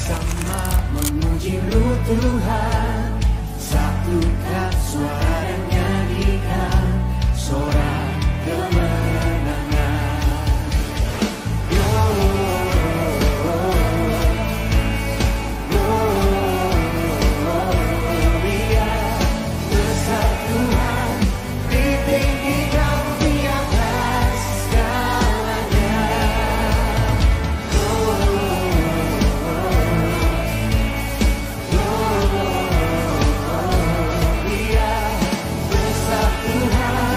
bersama memuji-Mu Tuhan. Satukan suara nyanyikan sorak kemenangan. Gloria besar Tuhan, ditinggikan di atas segalanya. Gloria besar Tuhan,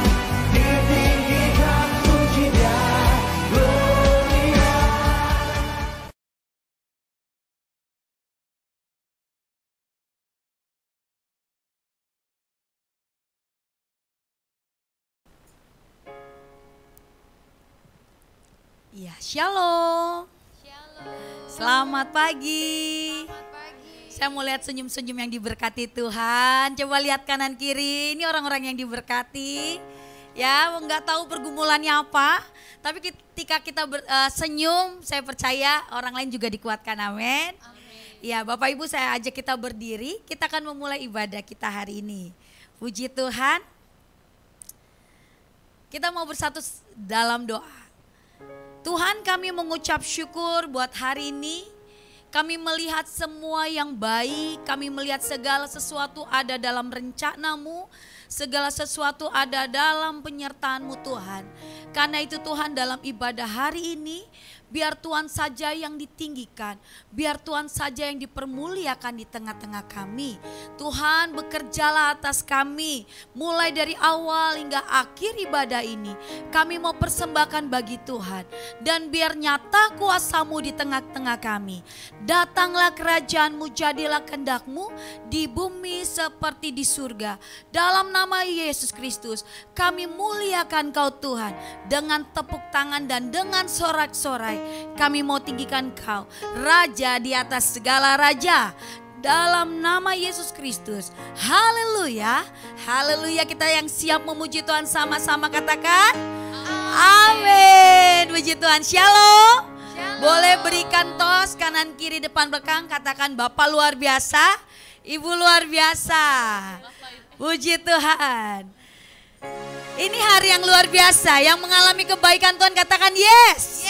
ditinggikan puji-Nya. Gloria. Ya, shalom. Selamat pagi. Saya mau lihat senyum-senyum yang diberkati Tuhan. Coba lihat kanan kiri, ini orang-orang yang diberkati. Ya, nggak tahu pergumulannya apa, tapi ketika kita senyum, saya percaya orang lain juga dikuatkan. Amin. Ya, Bapak Ibu, saya ajak kita berdiri. Kita akan memulai ibadah kita hari ini. Puji Tuhan. Kita mau bersatu dalam doa. Tuhan, kami mengucap syukur buat hari ini. Kami melihat semua yang baik, kami melihat segala sesuatu ada dalam rencana-Mu, segala sesuatu ada dalam penyertaan-Mu Tuhan. Karena itu Tuhan, dalam ibadah hari ini, biar Tuhan saja yang ditinggikan, biar Tuhan saja yang dipermuliakan di tengah-tengah kami. Tuhan, bekerjalah atas kami, mulai dari awal hingga akhir ibadah ini. Kami mau persembahkan bagi Tuhan, dan biar nyata kuasa-Mu di tengah-tengah kami. Datanglah kerajaan-Mu, jadilah kehendak-Mu di bumi seperti di surga. Dalam nama Yesus Kristus, kami muliakan Kau Tuhan, dengan tepuk tangan dan dengan sorak-sorai. Kami mau tinggikan Kau, Raja di atas segala raja. Dalam nama Yesus Kristus. Haleluya. Haleluya. Kita yang siap memuji Tuhan sama-sama katakan amin. Puji Tuhan. Shalom. Boleh berikan tos kanan kiri depan belakang. Katakan Bapak luar biasa, Ibu luar biasa. Puji Tuhan. Ini hari yang luar biasa. Yang mengalami kebaikan Tuhan katakan yes.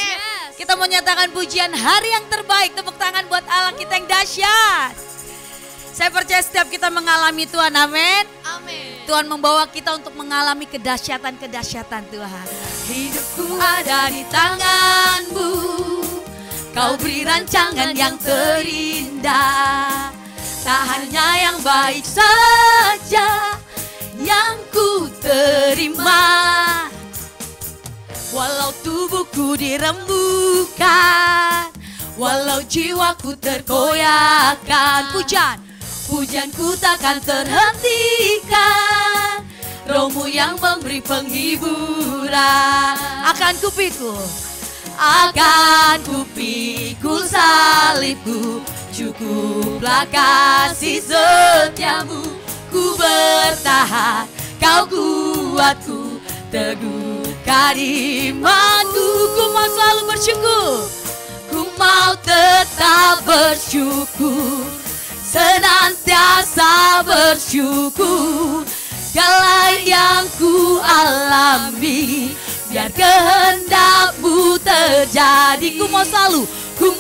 Kita mau nyatakan pujian hari yang terbaik. Tepuk tangan buat Allah kita yang dahsyat. Saya percaya setiap kita mengalami Tuhan, amin. Tuhan membawa kita untuk mengalami kedahsyatan-kedahsyatan Tuhan. Hidupku ada di tangan-Mu, Kau beri rancangan yang terindah. Tak hanya yang baik saja yang ku terima, walau tubuhku dirembukan, walau jiwaku terkoyakkan. Pujianku takkan terhentikan, Roh-Mu yang memberi penghiburan. Akan kupikul salibku, cukuplah kasih setiamu. Ku bertahan, Kau kuatku, teguhkan imanku. Ku mau selalu bersyukur, ku mau tetap bersyukur, senantiasa bersyukur. Segala yang ku alami, biar kehendak-Mu terjadi. Ku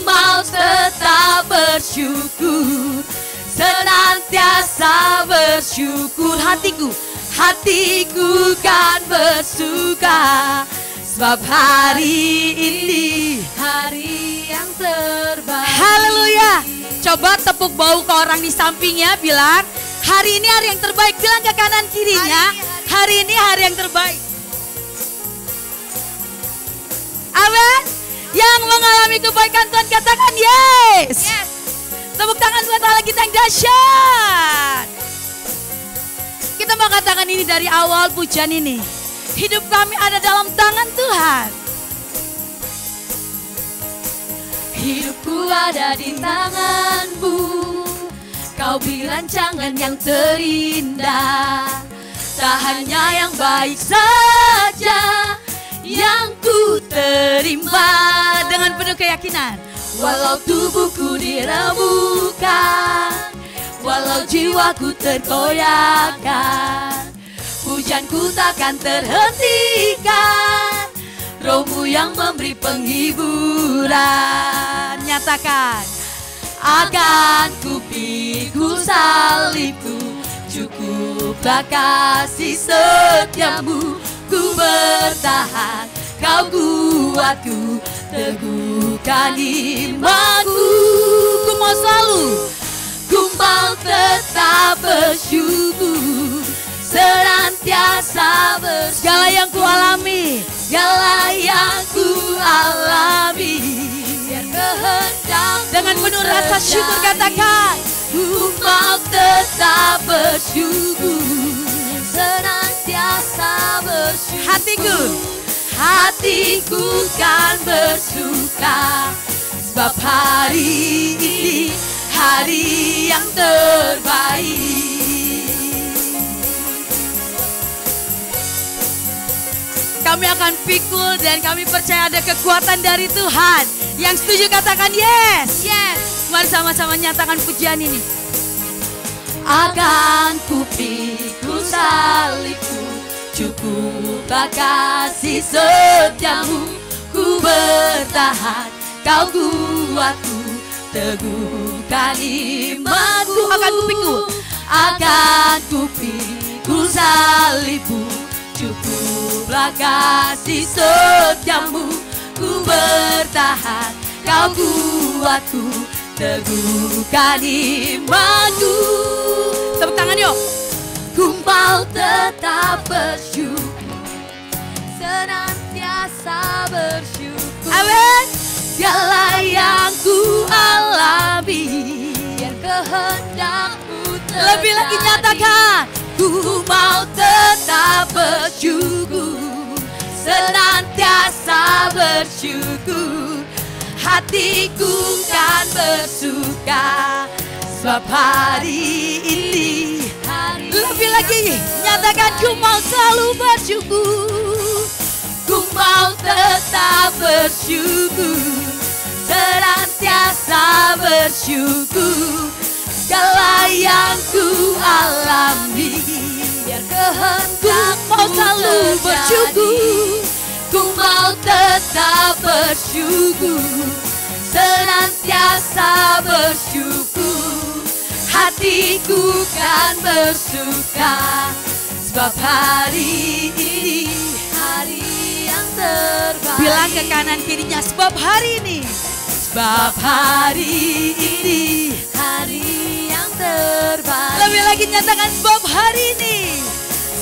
mau tetap bersyukur, senantiasa bersyukur. Hatiku kan bersuka, sebab hari ini hari yang terbaik. Haleluya. Coba tepuk bau ke orang di sampingnya, bilang hari ini hari yang terbaik. Bilang ke kanan kirinya, hari ini hari yang terbaik. Amin. Yang mengalami kebaikan Tuhan katakan yes. Tepuk tangan buat Allah kita yang dahsyat. Kita mau katakan ini dari awal pujian ini. Hidup kami ada dalam tangan Tuhan. Hidupku ada di tangan-Mu, Kau beri rancangan yang terindah. Tak hanya yang baik saja yang ku terima. Dengan penuh keyakinan, Walau tubuhku dirembukan, walau jiwaku terkoyakkan, pujianku takkan terhentikan. Rohmu yang memberi penghiburan. Nyatakan, akan ku pikul salibku, cukuplah kasih setiamu. Ku bertahan, kau kuatku, teguhkan imanku. Ku mau selalu, ku mau tetap bersyukur, senantiasa bersyukur. Segala yang ku alami, segala yang ku alami, biar kehendak dengan penuh rasa syukur katakan, ku mau tetap bersyukur, senantiasa bersyukur. Hatiku kan bersuka, sebab hari ini hari yang terbaik. Kami akan pikul dan kami percaya ada kekuatan dari Tuhan. Yang setuju katakan yes. Yes. Mari sama-sama nyatakan pujian ini. Akan ku pikul salibku, cukuplah kasih setiamu. Ku bertahan, kau kuatku, teguhkan imanku. Akan ku pikul salibmu, cukuplah kasih setiamu. Ku bertahan, kau kuatku, teguhkan imanku. Tepuk tangan yuk. Ku mau tetap bersyukur, senantiasa bersyukur. Amin. Segala yang ku alami, biar kehendakmu terjadi. Lebih lagi nyatakan, ku mau tetap bersyukur, senantiasa bersyukur. Hatiku kan bersuka, sebab hari ini lebih lagi nyatakan, ku mau selalu bersyukur. Ku mau tetap bersyukur, senantiasa bersyukur. Segala yang ku alami, biar kehendakmu mau selalu bersyukur. Ku mau tetap bersyukur, senantiasa bersyukur. Hatiku kan bersuka, sebab hari ini hari yang terbaik. Bilang ke kanan kirinya, sebab hari ini, sebab hari ini hari yang terbaik. Lebih lagi nyatakan, sebab hari ini,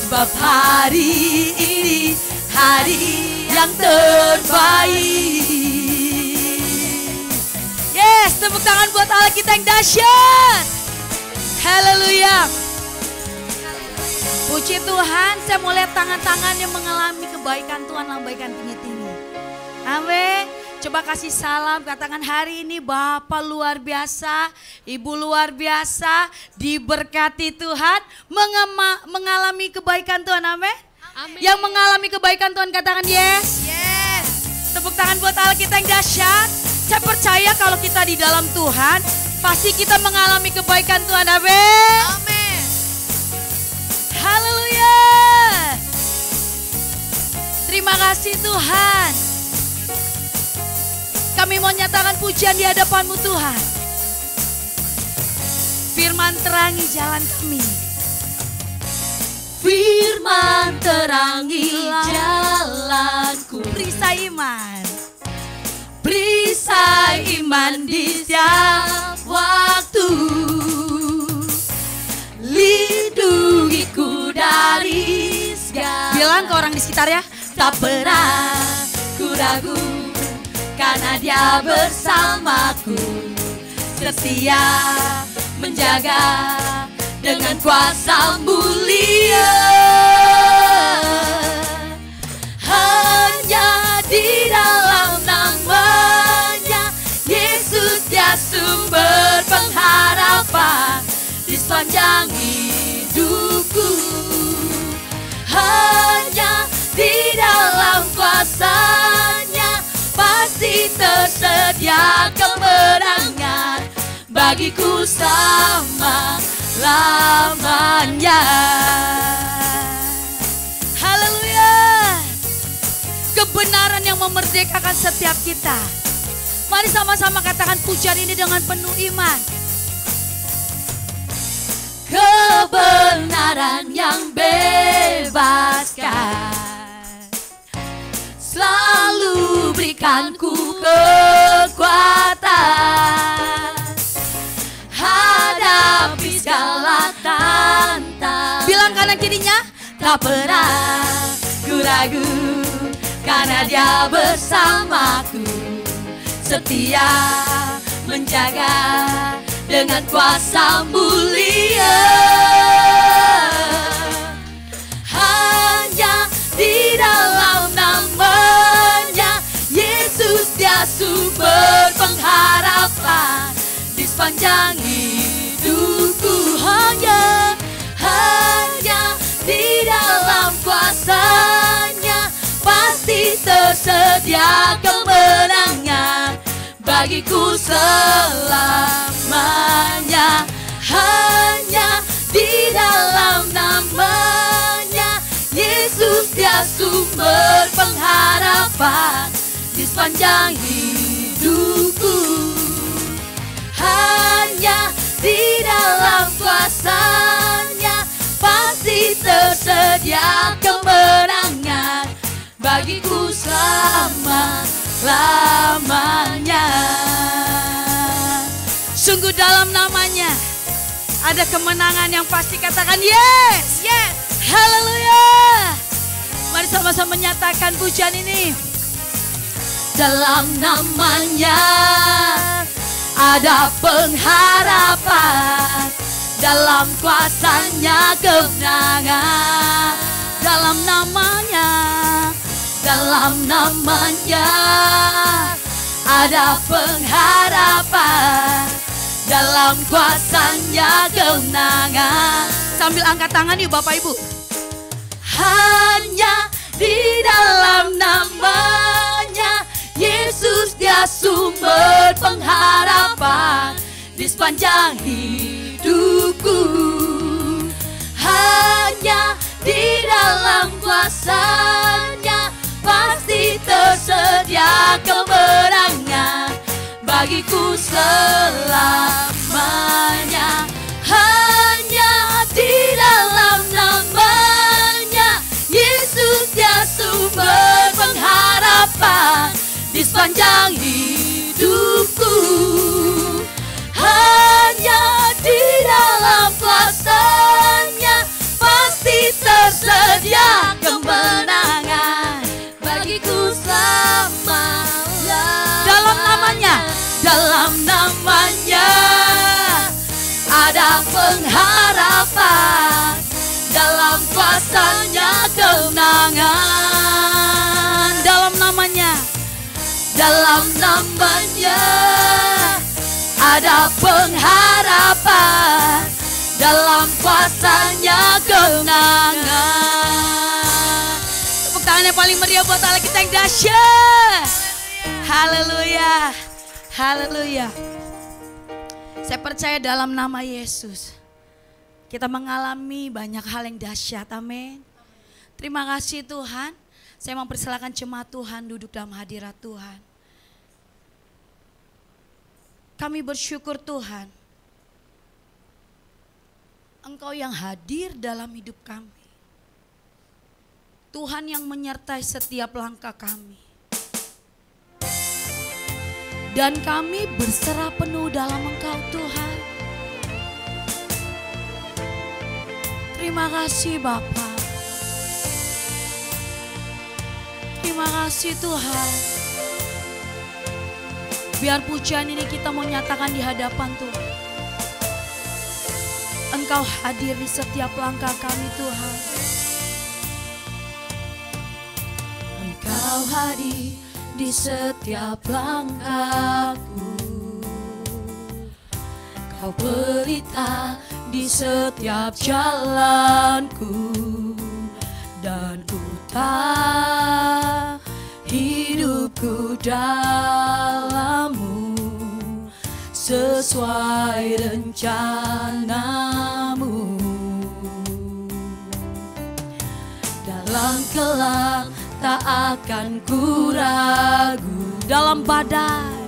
sebab hari ini hari yang terbaik. Yes, tepuk tangan buat Allah kita yang dahsyat. Haleluya. Puji Tuhan, saya mau lihat tangan-tangan yang mengalami kebaikan Tuhan, lambaikan tinggi-tinggi. Amin. Coba kasih salam, katakan hari ini Bapak luar biasa, Ibu luar biasa, diberkati Tuhan, mengalami kebaikan Tuhan. Amin. Amin. Yang mengalami kebaikan Tuhan katakan yes. Yes. Tepuk tangan buat Allah kita yang dahsyat. Saya percaya kalau kita di dalam Tuhan, pasti kita mengalami kebaikan Tuhan. Amin. Amin. Haleluya. Terima kasih Tuhan. Kami mau nyatakan pujian di hadapan-Mu Tuhan. Firman terangi jalan kami. Firman terangi jalanku. Perisai iman. Perisai iman di setiap waktu. Lindungiku dari segala. Bilang ke orang di sekitar ya. Tak pernah ku ragu, karena Dia bersamaku. Setia menjaga dengan kuasa mulia. Hanya di dalam nama-Nya Yesus, Dia sumber pengharapan di sepanjang hidupku. Hanya di dalam kuasa-Nya pasti tersedia kemenangan. bagiku selama-lamanya. Haleluya. Kebenaran yang memerdekakan setiap kita. Mari sama-sama katakan pujian ini dengan penuh iman. Kebenaran yang bebaskan, selalu berikanku kekuatan hadapi segala tantangan. Bilang kanan kirinya, tak pernah ku ragu karena Dia bersamaku, setia menjaga dengan kuasa mulia. Hanya di dalam namanya Yesus, Dia sumber pengharapan di sepanjang hidupku. Hanya di dalam kuasa-Nya pasti tersedia kemenangan bagiku selamanya. Hanya di dalam namanya Yesus, Dia sumber pengharapan di sepanjang hidupku. Hanya di dalam kuasa-Nya pasti tersedia kemenangan bagiku selama-lamanya. Sungguh dalam namanya ada kemenangan yang pasti. Katakan yes, yes, haleluya. Mari sama-sama menyatakan pujian ini. Dalam namanya ada pengharapan, dalam kuasa-Nya kemenangan. Dalam namanya ada pengharapan, dalam kuasa-Nya kemenangan. Sambil angkat tangan yuk Bapak Ibu. Hanya di dalam namanya Yesus, Dia sumber pengharapan di sepanjang hidupku. Hanya di dalam kuasa-Nya pasti tersedia kemenangan bagiku selamanya. Hanya di dalam namanya Yesus, Dia sumber pengharapan di sepanjang hidupku. Hanya di dalam kuasa-Nya pasti tersedia kemenangan bagiku selama-lamanya. Dalam namanya ada pengharapan, dalam kuasa-Nya kemenangan. Dalam namanya ada pengharapan, dalam kuasa-Nya kemenangan. Tepuk tangan yang paling meriah buat Allah kita yang dahsyat. Haleluya, haleluya. Saya percaya dalam nama Yesus kita mengalami banyak hal yang dahsyat. Amin. Terima kasih Tuhan. Saya mau persilakan jemaat Tuhan duduk dalam hadirat Tuhan. Kami bersyukur Tuhan, Engkau yang hadir dalam hidup kami. Tuhan yang menyertai setiap langkah kami. Dan kami berserah penuh dalam Engkau Tuhan. Terima kasih Bapa. Terima kasih Tuhan. Biar pujian ini kita mau nyatakan di hadapan Tuhan. Engkau hadir di setiap langkah kami Tuhan. Engkau hadir di setiap langkahku. Kau berita di setiap jalanku. Dan ku tahu hidupku dalam-Mu sesuai rencanamu. Dalam kelak tak akan ku ragu, dalam badai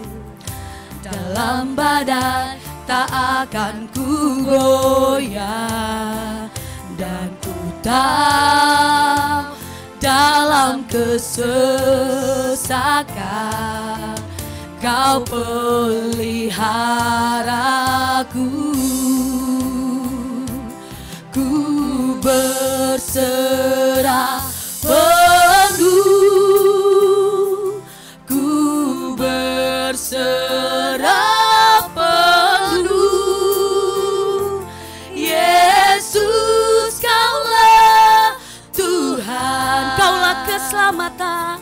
tak akan ku goyah. Dan ku tahu dalam kesesakan Kau peliharaku. Ku berserah penuh, ku berserah penuh. Yesus, Kaulah Tuhan, Kaulah keselamatan,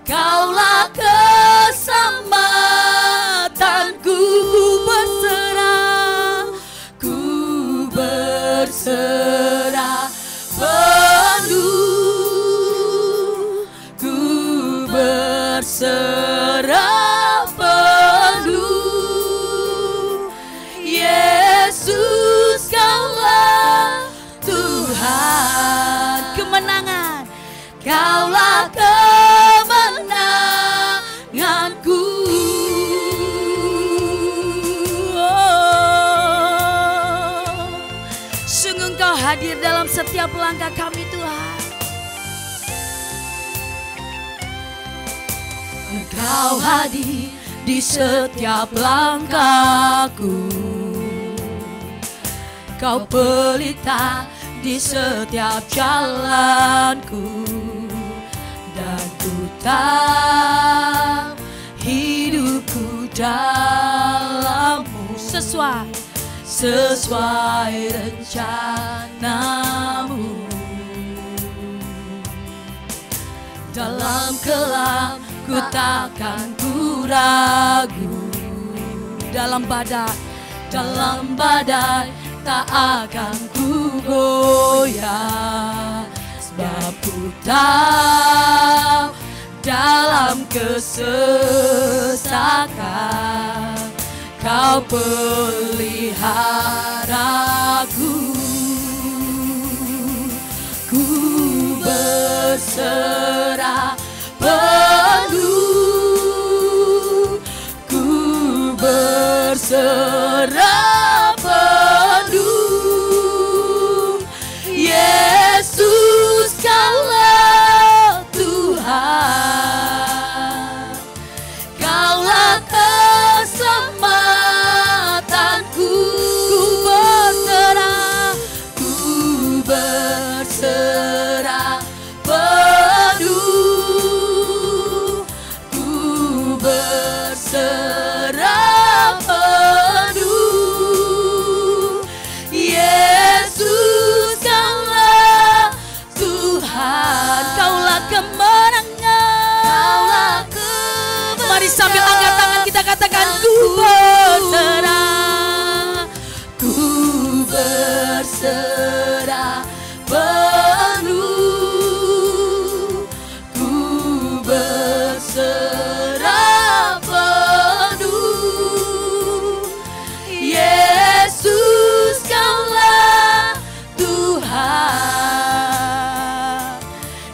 Kaulah keselamatanku. Ku berserah penuh, ku berserah penuh. Yesus, Kaulah Tuhan, kemenangan, Kaulah kemenanganku. Sungguh Engkau hadir dalam setiap langkah kami, Tuhan. Engkau hadir di setiap langkahku, Kau pelita di setiap jalanku. Dan ku tahu hidupku dalam-Mu sesuai rencanamu. Dalam gelap ku takkan ku ragu, dalam badai tak akan ku goyah. Sebab ku tahu dalam kesesakan Kau peliharaku. Ku berserah penuh, ku berserah penuh. Yesus, Kaulah Tuhan, Kaulah keselamatanku. Ku berserah penuh, ku berserah penuh. Yesus, Kaulah Tuhan, Kaulah kemenangan, Kaulah kemenangan. Mari sambil angkat tangan kita katakan, ku berserah, ku berserah penuh, ku berserah penuh. Yesus, Kaulah Tuhan,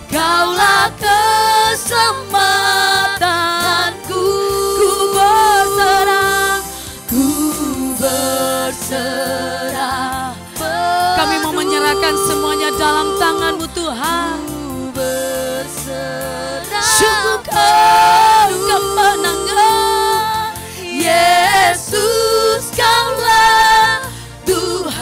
Kaulah keselamatanku. Ku berserah. Kami mau menyerahkan semuanya dalam tangan-Mu, Tuhan. Sungguh Kau kemenangan. Yesus, Kaulah Tuhan,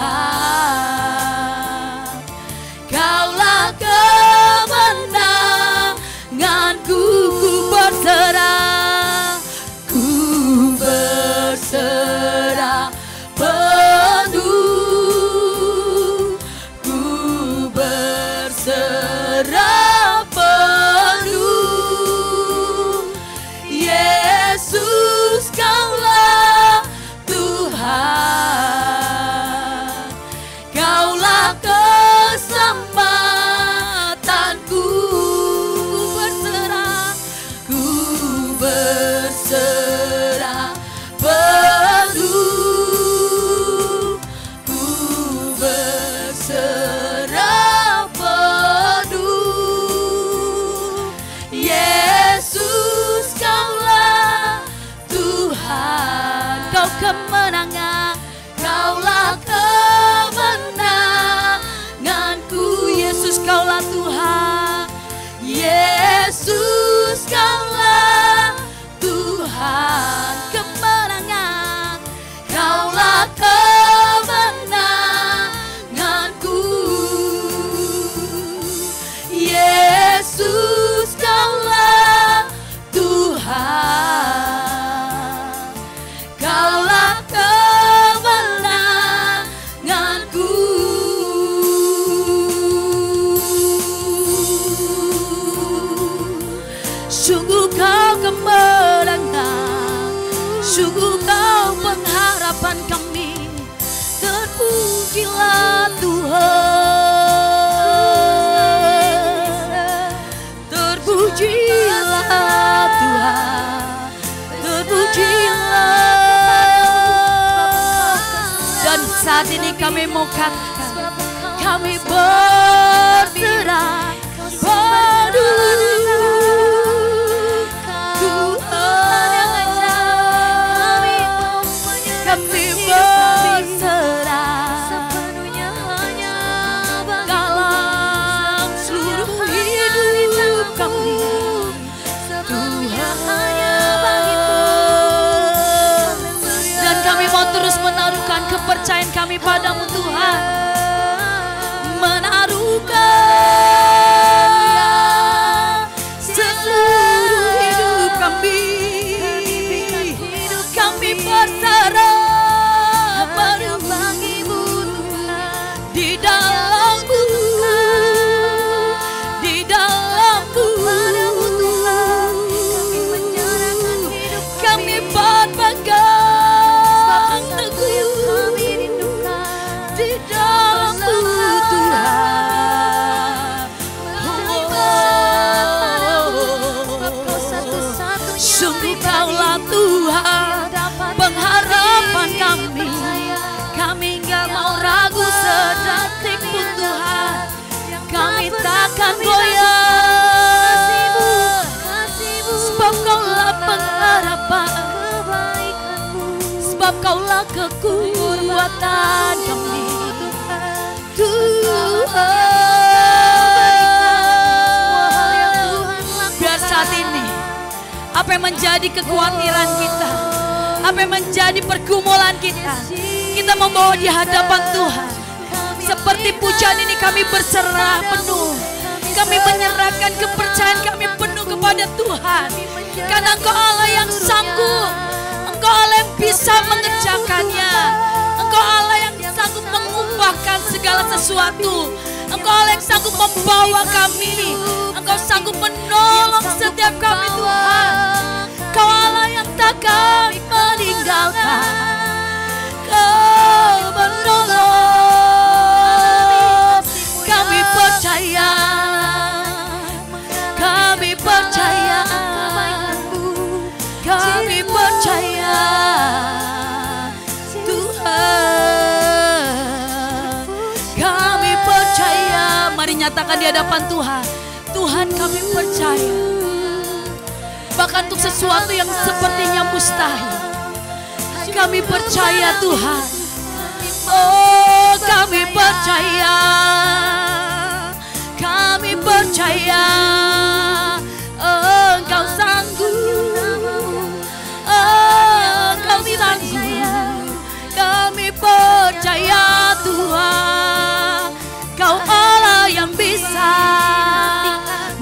Kaulah kemenanganku. Ku berserah penuh, ku berserah kemenangan. Kaulah kemenanganku. Yesus kaulah Tuhan. Yesus kaulah Tuhan kemenangan. Kaulah kemenanganku. Yesus kaulah Tuhan. Kaulah kemenanganku. Sungguh kau kemenangan, sungguh kau pengharapan kami. Terpujilah Tuhan, terpujilah Tuhan, terpujilah. Dan saat ini kami mau katakan, kami berserah padamu. Kami berserah sepenuhnya hanya dalam seluruh hidup kami. Tuhan hanya bagimu. Dan kami mau terus menaruhkan kepercayaan kami padamu Tuhan. Menaruhkan seluruh hidup kami. Kami berserah bagimu di dalammu, di dalammu. Kami berpegang teguh di dalammu Tuhan. Sungguh kaulah Tuhan pengharapan kami. Kami gak mau ragu sedetik pun Tuhan. Kami takkan goyah, sebab kaulah pengharapan, sebab kaulah kekuatan kami Tuhan. Biar saat ini apa yang menjadi kekhawatiran kita, apa yang menjadi pergumulan kita, kita membawa di hadapan Tuhan. Seperti pujian ini kami berserah penuh. Kami menyerahkan kepercayaan kami penuh kepada Tuhan. Karena Engkau Allah yang sanggup, Engkau Allah yang bisa mengerjakannya, Engkau Allah yang sanggup mengubahkan segala sesuatu, Engkau Allah yang sanggup membawa kami, Engkau sanggup menolong setiap kami Tuhan. Kau Allah yang takkan meninggalkan, Kau menolong. Kami percaya, kami percaya, kami percaya Tuhan. Kami percaya. Mari nyatakan di hadapan Tuhan. Tuhan, kami percaya. Bahkan untuk sesuatu yang sepertinya mustahil, kami percaya Tuhan. Oh, kami percaya, kami percaya Engkau sanggup, Engkau sanggup. Kami percaya Tuhan, Kau Allah yang bisa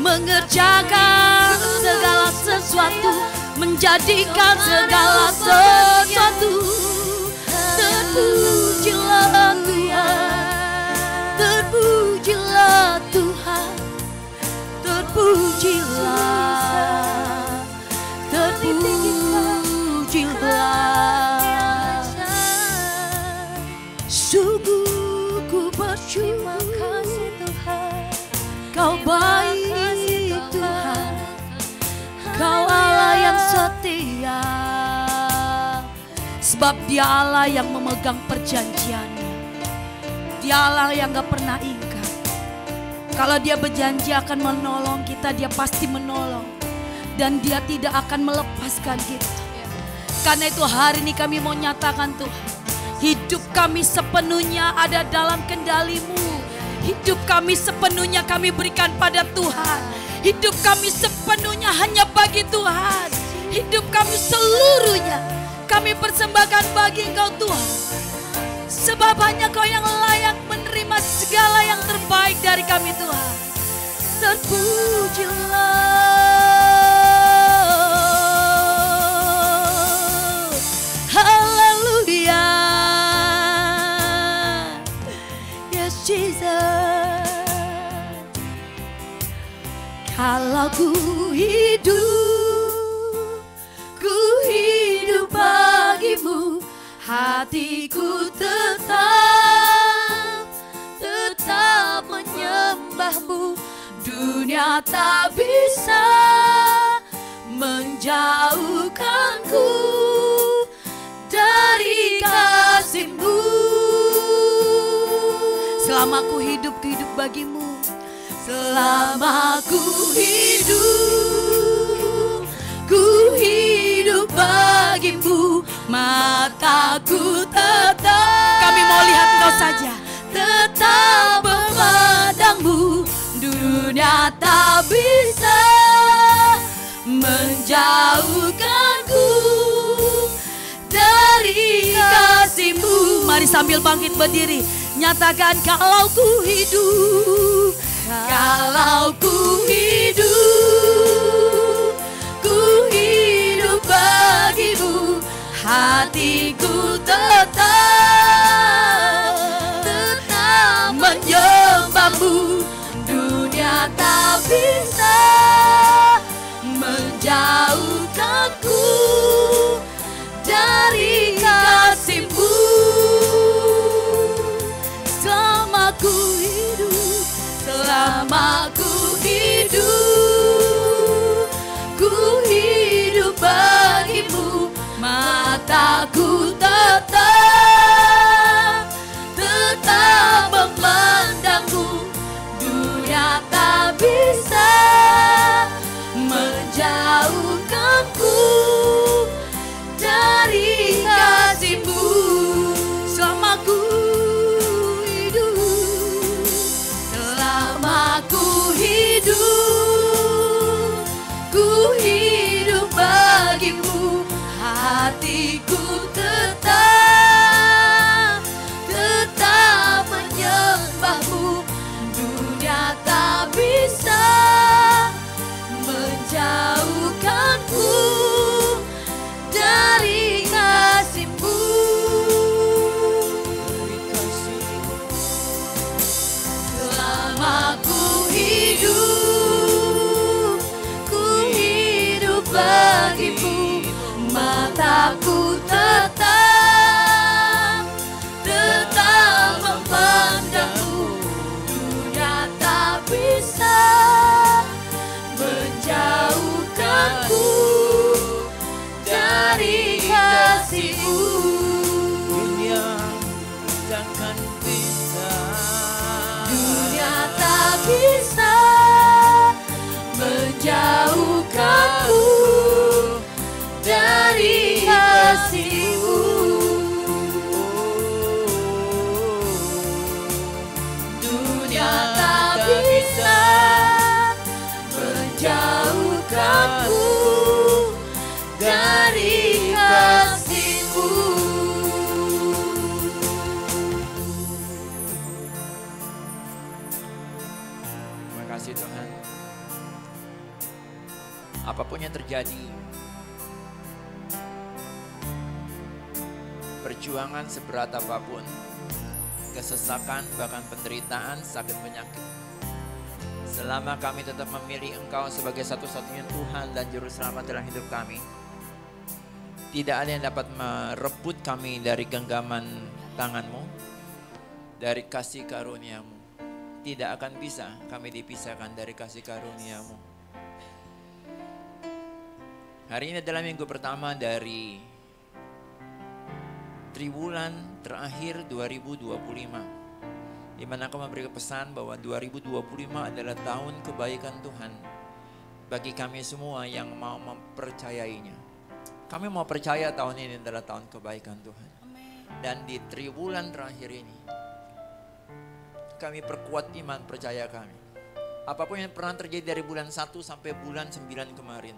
mengerjakan segala sesuatu, menjadikan segala sesuatu. Terpujilah Tuhan, terpujilah Tuhan, terpujilah, terpujilah. Sungguh ku bersyukur, Kau baik Tuhan, Kau Allah yang setia. Sebab Dia Allah yang memegang perjanjiannya. Dia Allah yang gak pernah ingkar. Kalau Dia berjanji akan menolong kita, Dia pasti menolong. Dan Dia tidak akan melepaskan kita. karena itu hari ini kami mau nyatakan Tuhan, hidup kami sepenuhnya ada dalam kendali-Mu. Hidup kami sepenuhnya kami berikan pada Tuhan. Hidup kami sepenuhnya hanya bagi Tuhan. Hidup kami seluruhnya kami persembahkan bagi Engkau Tuhan. Sebab hanya Kau yang layak menerima segala yang terbaik dari kami Tuhan. Terpujilah. Haleluya. Yes Jesus. Kalau ku hidup bagi-Mu, hatiku tetap menyembah-Mu. Dunia tak bisa menjauhkanku dari kasih-Mu. Selama ku hidup bagi-Mu. Selama ku hidup bagi-Mu, mataku tetap, kami mau lihat Engkau saja, tetap memandang-Mu. Dunia tak bisa menjauhkanku dari kasih-Mu. Mari sambil bangkit berdiri, nyatakan kalau ku hidup bagi-Mu, hatiku tetap menyembah-Mu. Dunia tak bisa menjauhkanku dari kasih-Mu. Selama ku hidup bagi-Mu, mataku tetap memandang-Mu. Dunia tak bisa menjauhkanku dari kasih-Mu. Selama ku hidup bagi-Mu, hatiku tetap menyembah-Mu. Dunia tak bisa menjauhkanku dari kasih-Mu. Selama ku hidup bagi-Mu, mataku tetap memandang-Mu. Dunia tak bisa menjauhkanku dari kasih-Mu. Dunia takkan bisa, Dunia tak bisa menjauhkanku dari kasih-Mu. Dunia tak bisa menjauhkanku dari kasih-Mu. Terima kasih Tuhan. Apapun yang terjadi, perjuangan seberat apapun, kesesakan, bahkan penderitaan, sakit penyakit, selama kami tetap memilih Engkau sebagai satu-satunya Tuhan dan Juru Selamat dalam hidup kami, tidak ada yang dapat merebut kami dari genggaman tangan-Mu, dari kasih karunia-Mu. Tidak akan bisa kami dipisahkan dari kasih karunia-Mu. Hari ini adalah minggu pertama dari triwulan terakhir 2025, di mana aku memberi pesan bahwa 2025 adalah tahun kebaikan Tuhan bagi kami semua yang mau mempercayainya. Kami mau percaya tahun ini adalah tahun kebaikan Tuhan. Amin. Dan di triwulan terakhir ini, kami perkuat iman percaya kami. Apapun yang pernah terjadi dari bulan 1 sampai bulan 9 kemarin,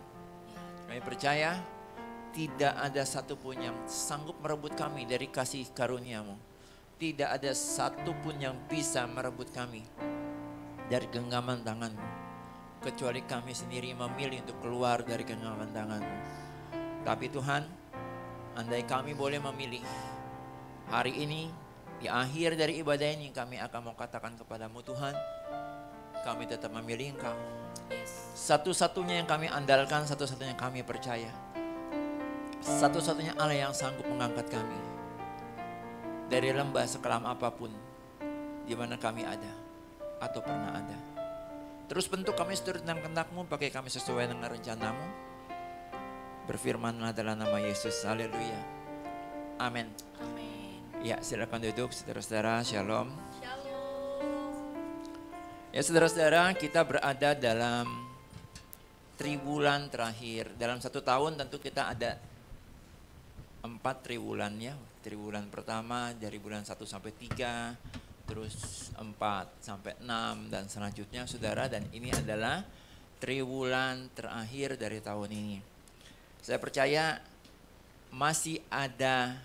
kami percaya tidak ada satupun yang sanggup merebut kami dari kasih karunia-Mu. Tidak ada satupun yang bisa merebut kami dari genggaman tangan-Mu. Kecuali kami sendiri memilih untuk keluar dari genggaman tangan-Mu. Tapi Tuhan, andai kami boleh memilih, hari ini di akhir dari ibadah ini kami akan mau katakan kepadamu Tuhan, kami tetap memilih Engkau. Satu-satunya yang kami andalkan, satu-satunya yang kami percaya. Satu-satunya Allah yang sanggup mengangkat kami dari lembah sekelam apapun di mana kami ada atau pernah ada. Terus bentuk kami seturut dengan kehendak-Mu, pakai kami sesuai dengan rencana-Mu. Berfirmanlah dalam nama Yesus. Haleluya. Amin. Amin. Ya, silakan duduk saudara-saudara. Shalom. Shalom. Ya saudara-saudara, kita berada dalam triwulan terakhir. Dalam 1 tahun tentu kita ada 4 triwulannya. Triwulan pertama dari bulan 1 sampai 3, terus 4 sampai 6 dan selanjutnya saudara. Dan ini adalah triwulan terakhir dari tahun ini. Saya percaya masih ada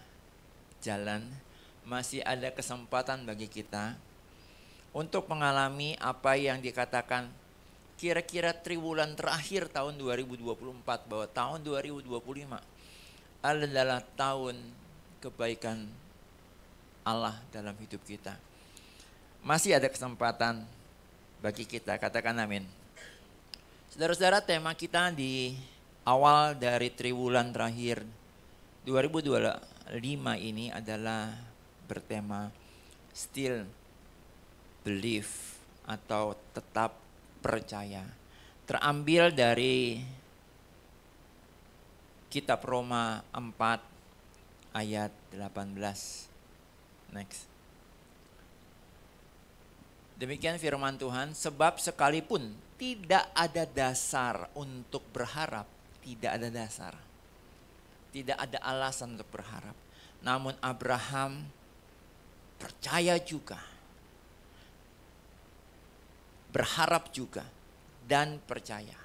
jalan, masih ada kesempatan bagi kita untuk mengalami apa yang dikatakan kira-kira triwulan terakhir tahun 2024, bahwa tahun 2025 adalah tahun kebaikan Allah dalam hidup kita. Masih ada kesempatan bagi kita, katakan amin. Saudara-saudara, tema kita di awal dari triwulan terakhir 2025 ini adalah bertema Still Believe atau tetap percaya. Terambil dari Kitab Roma 4 ayat 18. Next. Demikian firman Tuhan, sebab sekalipun tidak ada dasar untuk berharap, tidak ada dasar. Tidak ada alasan untuk berharap. Namun Abraham percaya juga, berharap juga, dan percaya.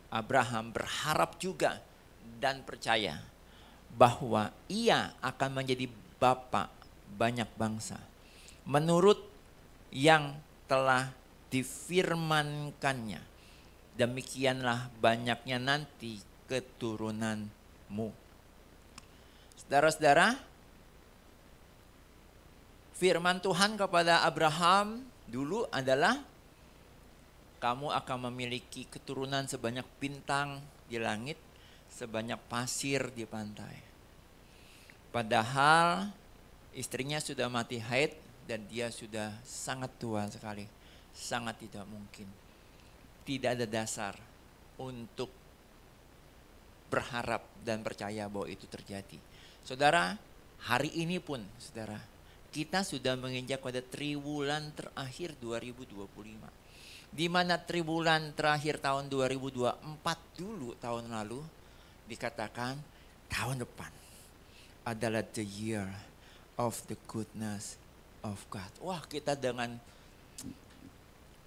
Abraham berharap juga dan percaya bahwa ia akan menjadi bapa banyak bangsa, menurut yang telah difirmankannya. Demikianlah banyaknya nanti keturunanmu. Saudara-saudara, firman Tuhan kepada Abraham dulu adalah kamu akan memiliki keturunan sebanyak bintang di langit, sebanyak pasir di pantai. Padahal istrinya sudah mati haid dan dia sudah sangat tua sekali. Sangat tidak mungkin. Tidak ada dasar untuk berharap dan percaya bahwa itu terjadi. Saudara, hari ini pun saudara, kita sudah menginjak pada triwulan terakhir 2025. Di mana triwulan terakhir tahun 2024 dulu tahun lalu dikatakan tahun depan adalah the year of the goodness of God. Wah, kita dengan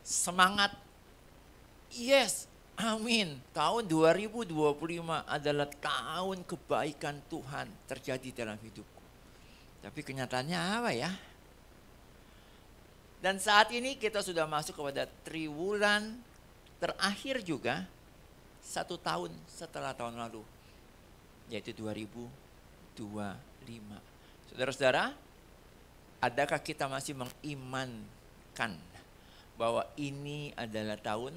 semangat, yes, amin. Tahun 2025 adalah tahun kebaikan Tuhan terjadi dalam hidupku. Tapi kenyataannya apa ya? Dan saat ini kita sudah masuk kepada triwulan terakhir juga 1 tahun setelah tahun lalu, yaitu 2025. Saudara-saudara, adakah kita masih mengimankan bahwa ini adalah tahun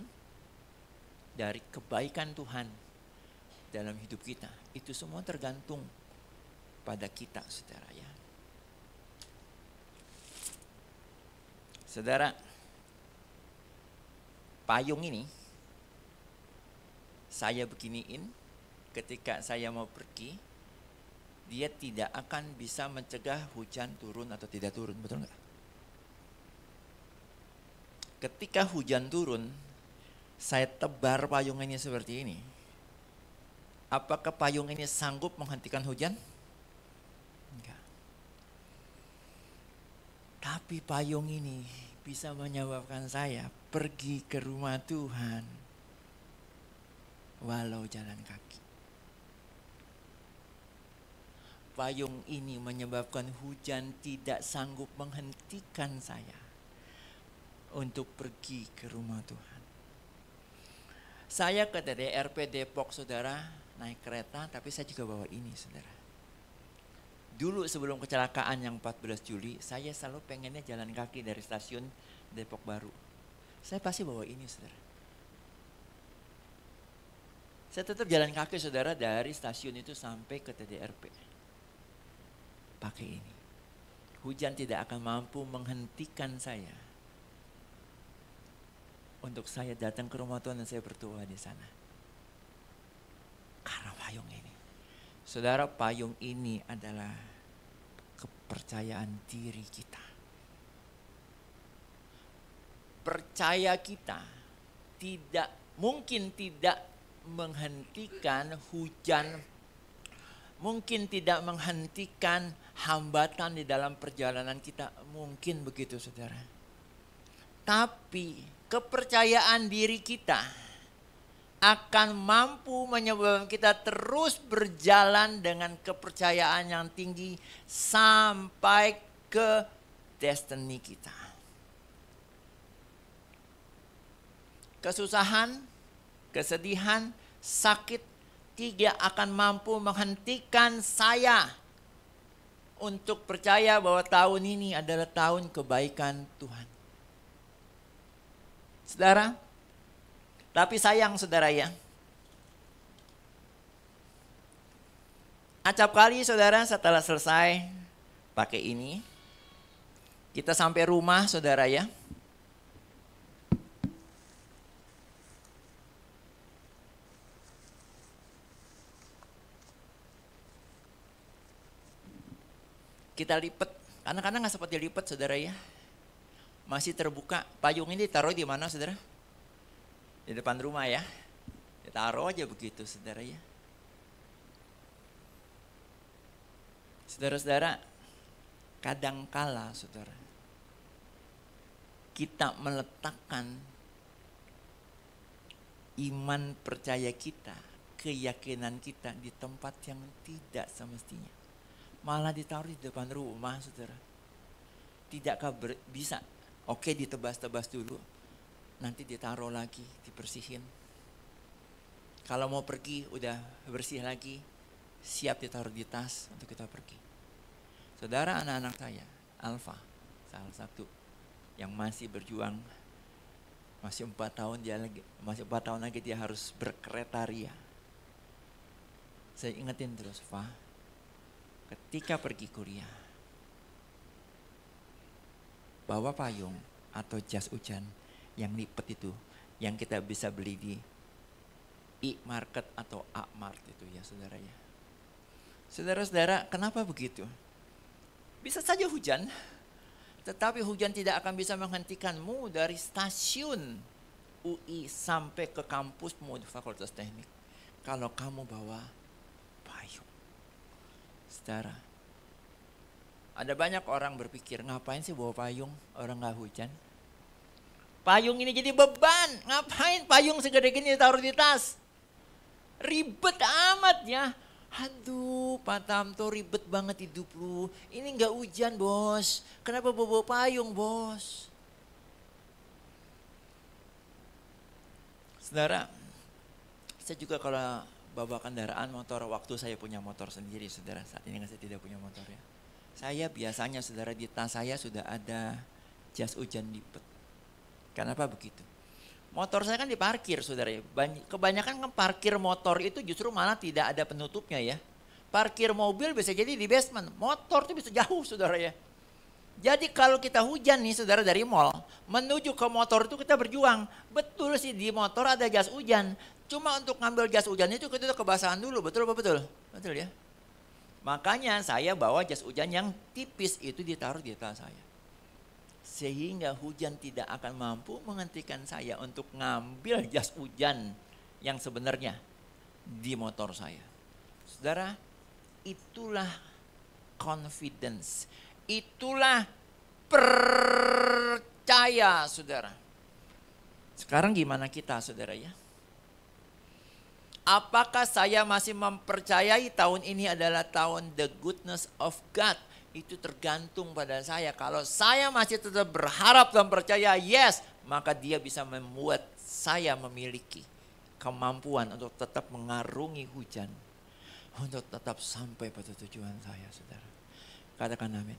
dari kebaikan Tuhan dalam hidup kita? Itu semua tergantung pada kita, saudara ya. Saudara, payung ini saya beginiin ketika saya mau pergi, dia tidak akan bisa mencegah hujan turun atau tidak turun, betul nggak? Ketika hujan turun, saya tebar payung ini seperti ini. Apakah payung ini sanggup menghentikan hujan? Enggak. Tapi payung ini bisa menyebabkan saya pergi ke rumah Tuhan walau jalan kaki. Payung ini menyebabkan hujan tidak sanggup menghentikan saya untuk pergi ke rumah Tuhan. Saya ke DRP Depok, saudara, naik kereta, tapi saya juga bawa ini, saudara. Dulu sebelum kecelakaan yang 14 Juli, saya selalu pengennya jalan kaki dari stasiun Depok Baru. Saya pasti bawa ini, saudara. Saya tetap jalan kaki, saudara, dari stasiun itu sampai ke TDRP. Pakai ini. Hujan tidak akan mampu menghentikan saya untuk saya datang ke rumah Tuhan dan saya berdoa di sana. Karena payung ini. Saudara, payung ini adalah kepercayaan diri kita. Percaya kita mungkin tidak menghentikan hujan, mungkin tidak menghentikan hambatan di dalam perjalanan kita, mungkin begitu, saudara. Tapi kepercayaan diri kita akan mampu menyebabkan kita terus berjalan dengan kepercayaan yang tinggi sampai ke destiny kita. Kesusahan, kesedihan, sakit tidak akan mampu menghentikan saya untuk percaya bahwa tahun ini adalah tahun kebaikan Tuhan. Saudara, tapi sayang, saudara, ya. Acap kali, saudara, setelah selesai pakai ini, kita sampai rumah, saudara, ya. Kita lipat, kadang-kadang nggak seperti lipat, saudara, ya. Masih terbuka. Payung ini ditaruh di mana, saudara? Di depan rumah, ya. Ditaruh aja begitu, saudara, ya. Saudara-saudara, kadangkala, saudara, kita meletakkan iman percaya kita, keyakinan kita di tempat yang tidak semestinya. Malah ditaruh di depan rumah, saudara. Tidakkah bisa? Oke, ditebas-tebas dulu. Nanti ditaruh lagi, dibersihin. Kalau mau pergi, udah bersih lagi. Siap ditaruh di tas untuk kita pergi. Saudara, anak-anak saya, Alfa, salah satu yang masih berjuang. Masih 4 tahun lagi dia harus berkretaria. Saya ingetin terus, Fa, ketika pergi kuliah, bawa payung atau jas hujan yang lipat itu, yang kita bisa beli di e-market atau A-mart itu, ya, saudara, ya. Saudara-saudara, kenapa begitu? Bisa saja hujan, tetapi hujan tidak akan bisa menghentikanmu dari stasiun UI sampai ke kampusmu di Fakultas Teknik kalau kamu bawa payung. Saudara, ada banyak orang berpikir, ngapain sih bawa payung orang nggak hujan? Payung ini jadi beban. Ngapain payung segede gini ditaruh di tas? Ribet amat, ya. Aduh, Pak Tamto, ribet banget hidup lu. Ini nggak hujan, bos. Kenapa bawa payung, bos? Saudara, saya juga kalau bawa kendaraan motor, waktu saya punya motor sendiri, saudara. Saat ini saya tidak punya motor, ya. Saya biasanya, saudara, di tas saya sudah ada jas hujan lipat. Kenapa begitu? Motor saya kan diparkir, saudara. Kebanyakan kan parkir motor itu justru malah tidak ada penutupnya, ya. Parkir mobil bisa jadi di basement, motor itu bisa jauh, saudara, ya. Jadi kalau kita hujan nih, saudara, dari mall menuju ke motor itu kita berjuang. Betul sih, di motor ada jas hujan. Cuma untuk ngambil jas hujan itu kita kebasahan dulu, betul apa betul? Betul, ya. Makanya saya bawa jas hujan yang tipis itu ditaruh di tas saya. Sehingga hujan tidak akan mampu menghentikan saya untuk ngambil jas hujan yang sebenarnya di motor saya. Saudara, itulah confidence. Itulah percaya, saudara. Sekarang gimana kita, saudara ya? Apakah saya masih mempercayai tahun ini adalah tahun the goodness of God? Itu tergantung pada saya. Kalau saya masih tetap berharap dan percaya yes, maka dia bisa membuat saya memiliki kemampuan untuk tetap mengarungi hujan. Untuk tetap sampai pada tujuan saya, saudara. Katakan amin.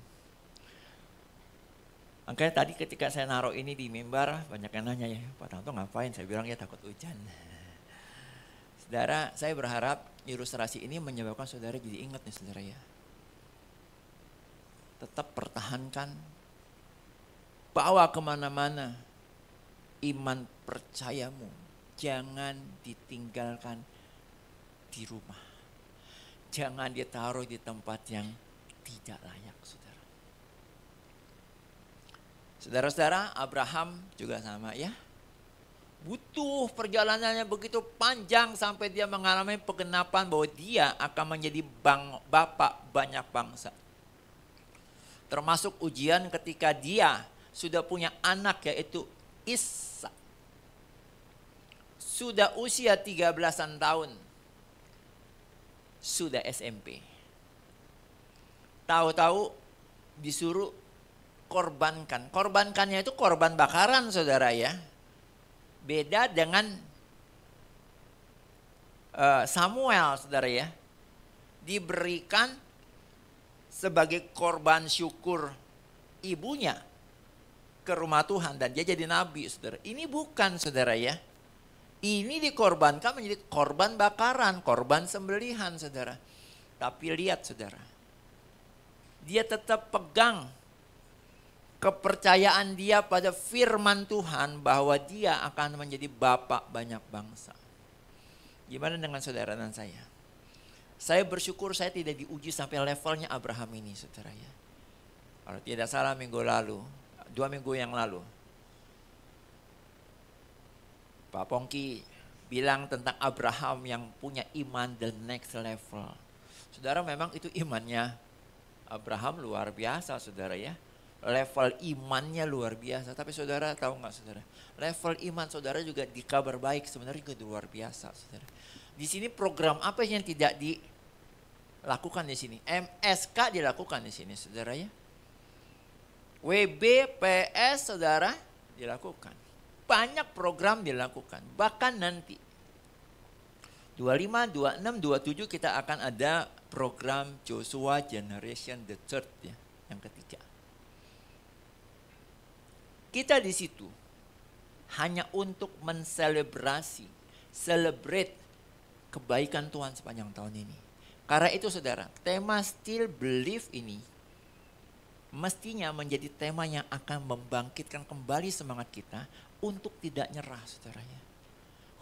Makanya tadi ketika saya naruh ini di mimbar, banyak yang nanya ya, Pak Tanto ngapain? Saya bilang ya takut hujan. Saudara, saya berharap ilustrasi ini menyebabkan saudara jadi ingat nih saudara ya. Tetap pertahankan, bawa kemana-mana iman percayamu. Jangan ditinggalkan di rumah. Jangan ditaruh di tempat yang tidak layak, saudara. Saudara-saudara, Abraham juga sama ya. Butuh perjalanannya begitu panjang sampai dia mengalami penggenapan bahwa dia akan menjadi bapak banyak bangsa. Termasuk ujian ketika dia sudah punya anak yaitu Ishak. Sudah usia 13-an tahun. Sudah SMP. Tahu-tahu disuruh korbankan. Korbankannya itu korban bakaran, saudara ya. Beda dengan Samuel, saudara ya. Diberikan sebagai korban syukur ibunya ke rumah Tuhan. Dan dia jadi nabi, saudara. Ini bukan, saudara ya. Ini dikorbankan menjadi korban bakaran, korban sembelihan, saudara. Tapi lihat, saudara. Dia tetap pegang kepercayaan dia pada firman Tuhan bahwa dia akan menjadi bapak banyak bangsa. Gimana dengan saudara dan saya? Saya bersyukur saya tidak diuji sampai levelnya Abraham ini, saudara ya. Kalau tidak salah minggu lalu, 2 minggu yang lalu, Pak Pongki bilang tentang Abraham yang punya iman the next level. Saudara, memang itu imannya Abraham luar biasa, saudara ya. Level imannya luar biasa. Tapi saudara tahu nggak, saudara? Level iman saudara juga di Kabar Baik sebenarnya juga luar biasa, saudara. Di sini program apa yang tidak dilakukan di sini? MSK dilakukan di sini, saudara ya. WBPS, saudara, dilakukan. Banyak program dilakukan. Bahkan nanti 25, 26, 27 kita akan ada program Joshua Generation the Third ya, yang ketiga. Kita di situ hanya untuk celebrate kebaikan Tuhan sepanjang tahun ini. Karena itu saudara, tema Still Believe ini mestinya menjadi tema yang akan membangkitkan kembali semangat kita untuk tidak nyerah, saudara ya.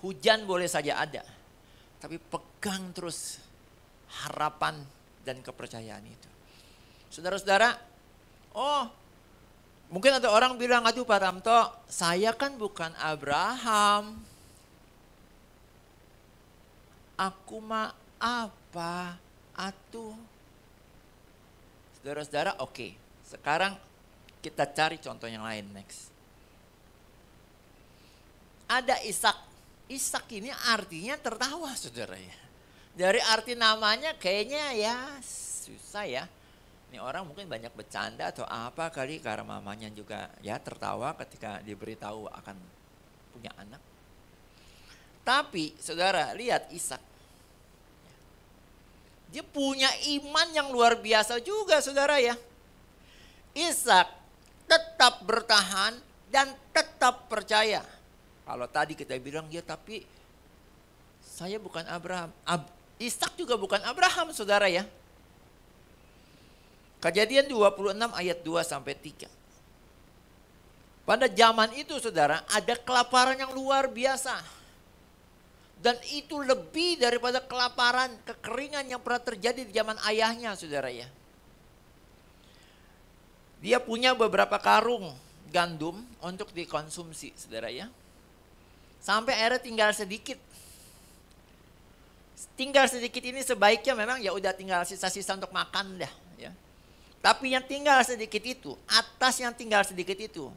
Hujan boleh saja ada, tapi pegang terus harapan dan kepercayaan itu. Saudara-saudara, mungkin ada orang bilang, aduh Pak Ramto, saya kan bukan Abraham. Aku mah apa? Atuh. Saudara-saudara, oke. Sekarang kita cari contoh yang lain next. Ada Ishak. Ishak ini artinya tertawa, saudara ya. Dari arti namanya kayaknya ya susah ya. Ini orang mungkin banyak bercanda atau apa kali karena mamanya juga ya tertawa ketika diberitahu akan punya anak. Tapi saudara lihat Ishak. Dia punya iman yang luar biasa juga, saudara ya. Ishak tetap bertahan dan tetap percaya. Kalau tadi kita bilang ya tapi saya bukan Abraham. Ishak juga bukan Abraham, saudara ya. Kejadian 26 ayat 2 sampai 3. Pada zaman itu saudara ada kelaparan yang luar biasa. Dan itu lebih daripada kelaparan, kekeringan yang pernah terjadi di zaman ayahnya, saudara ya. Dia punya beberapa karung gandum untuk dikonsumsi, saudara ya. Sampai akhirnya tinggal sedikit. tinggal sedikit ini sebaiknya memang ya udah tinggal sisa-sisa untuk makan dah ya. Tapi yang tinggal sedikit itu, atas yang tinggal sedikit itu.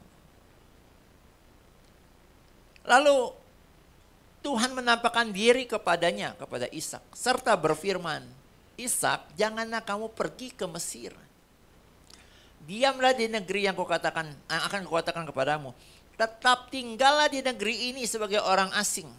Lalu Tuhan menampakkan diri kepadanya, kepada Ishak, serta berfirman, Ishak, janganlah kamu pergi ke Mesir. Diamlah di negeri yang akan kukatakan kepadamu. Tetap tinggallah di negeri ini sebagai orang asing.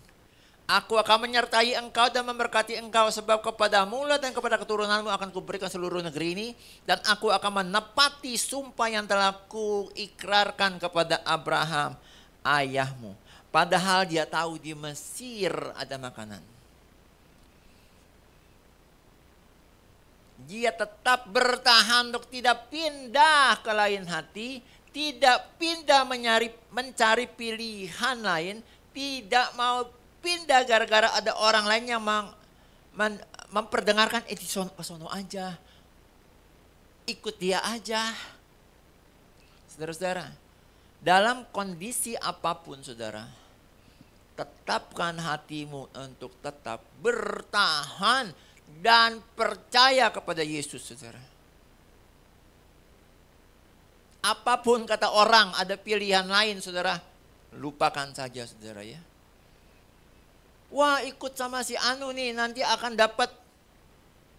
Aku akan menyertai engkau dan memberkati engkau, sebab kepadamu dan kepada keturunanmu akan kuberikan seluruh negeri ini. Dan aku akan menepati sumpah yang telah kuikrarkan kepada Abraham, ayahmu. Padahal dia tahu di Mesir ada makanan. Dia tetap bertahan untuk tidak pindah ke lain hati, tidak pindah mencari pilihan lain, tidak mau pindah gara-gara ada orang lain yang memperdengarkan, di sono aja, ikut dia aja. Saudara-saudara, dalam kondisi apapun saudara, tetapkan hatimu untuk tetap bertahan dan percaya kepada Yesus, saudara. Apapun kata orang, ada pilihan lain, saudara. Lupakan saja, saudara ya. Wah, ikut sama si Anu nih, nanti akan dapat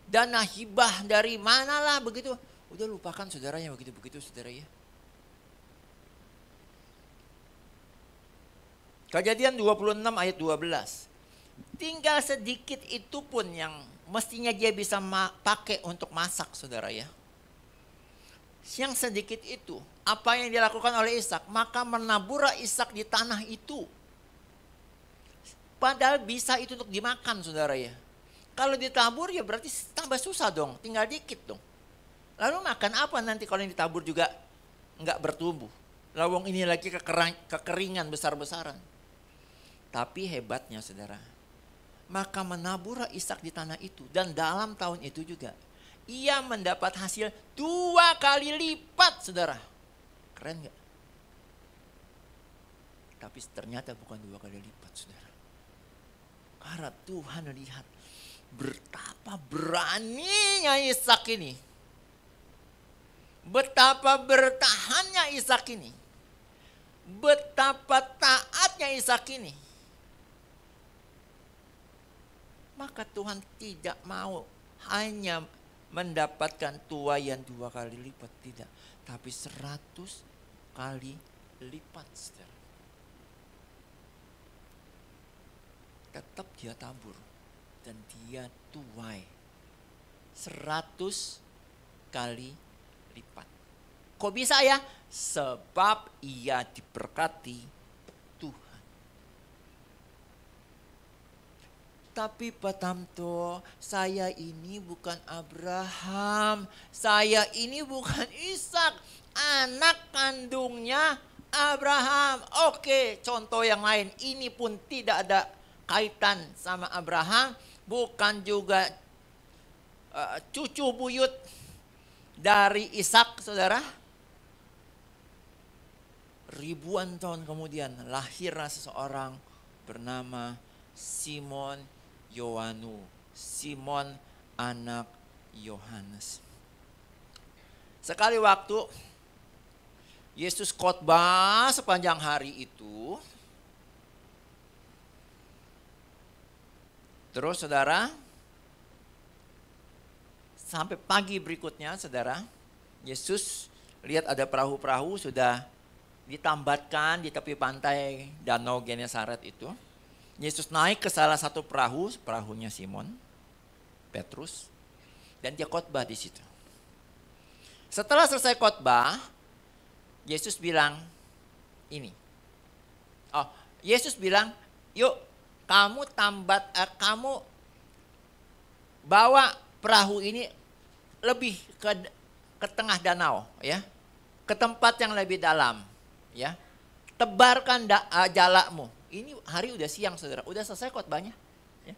dana hibah dari mana lah, begitu. Udah lupakan saudara yang begitu-begitu, saudara ya. Kejadian 26 ayat 12. Tinggal sedikit itu pun yang mestinya dia bisa pakai untuk masak, saudara ya. Yang sedikit itu, apa yang dilakukan oleh Ishak, maka menaburlah Ishak di tanah itu. Padahal bisa itu untuk dimakan, saudara ya. Kalau ditabur ya berarti tambah susah dong, tinggal dikit dong. Lalu makan apa nanti kalau yang ditabur juga enggak bertumbuh. Lawang ini lagi kekeringan besar-besaran. Tapi hebatnya saudara, maka menaburlah Ishak di tanah itu. Dan dalam tahun itu juga, ia mendapat hasil 2 kali lipat saudara. Keren gak? Tapi ternyata bukan 2 kali lipat saudara. Karena Tuhan lihat betapa beraninya Ishak ini. Betapa bertahannya Ishak ini. Betapa taatnya Ishak ini. Maka Tuhan tidak mau hanya mendapatkan tuaian 2 kali lipat, tidak. Tapi 100 kali lipat, saudara. Tetap dia tabur dan dia tuai 100 kali lipat. Kok bisa ya? Sebab ia diberkati Tuhan. Tapi Pak Tamto, saya ini bukan Abraham, saya ini bukan Ishak, anak kandungnya Abraham. Oke, contoh yang lain, ini pun tidak ada kaitan sama Abraham, bukan juga cucu buyut dari Ishak, saudara. Ribuan tahun kemudian lahirlah seseorang bernama Simon Yohanu, Simon anak Yohanes. Sekali waktu Yesus khotbah sepanjang hari itu. Terus saudara, sampai pagi berikutnya saudara, Yesus lihat ada perahu-perahu sudah ditambatkan di tepi pantai Danau Genesaret itu. Yesus naik ke salah satu perahu, perahunya Simon, Petrus, dan dia khotbah di situ. Setelah selesai khotbah, Yesus bilang ini. Yesus bilang, yuk kamu bawa perahu ini lebih ke tengah danau, ya, ke tempat yang lebih dalam, ya. Tebarkan jalamu. Ini hari udah siang saudara, udah selesai khotbahnya. Ya.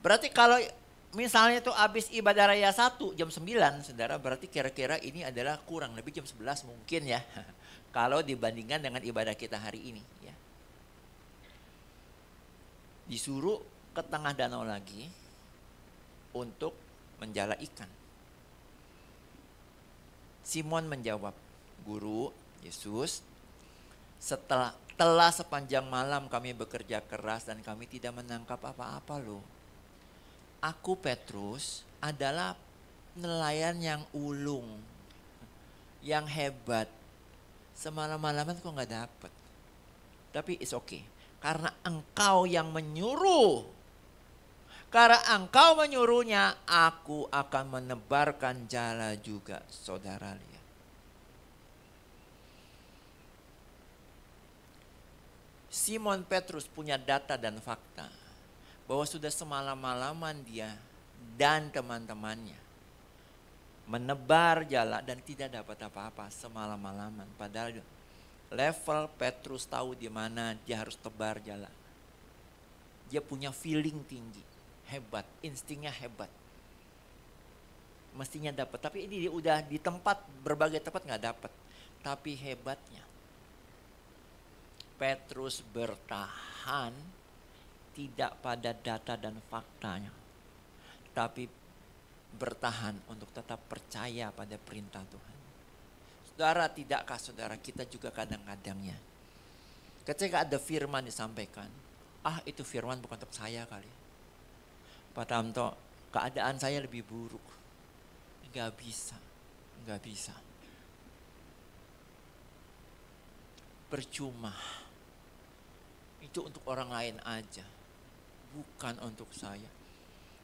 Berarti kalau misalnya itu habis ibadah raya 1 jam 9 saudara, berarti kira-kira ini adalah kurang lebih jam 11 mungkin ya. Kalau dibandingkan dengan ibadah kita hari ini. Ya. Disuruh ke tengah danau lagi untuk menjala ikan. Simon menjawab, Guru, Yesus, telah sepanjang malam kami bekerja keras dan kami tidak menangkap apa-apa loh. Aku Petrus adalah nelayan yang ulung, yang hebat. Semalam-malaman kok gak dapet. Tapi it's okay. Karena engkau yang menyuruh. Karena engkau menyuruhnya, aku akan menebarkan jala juga, saudara lihat. Simon Petrus punya data dan fakta bahwa sudah semalam-malaman dia dan teman-temannya menebar jala dan tidak dapat apa-apa semalam-malaman. Padahal level Petrus tahu di mana dia harus tebar jala. Dia punya feeling tinggi, hebat, instingnya hebat. Mestinya dapat, tapi ini dia udah di tempat berbagai tempat nggak dapat. Tapi hebatnya Petrus bertahan tidak pada data dan faktanya, tapi bertahan untuk tetap percaya pada perintah Tuhan. Saudara, tidakkah saudara kita juga kadang-kadangnya ketika ada firman disampaikan, itu firman bukan untuk saya kali. Pak Tamto, keadaan saya lebih buruk. Gak bisa. Percuma. Itu untuk orang lain aja, bukan untuk saya.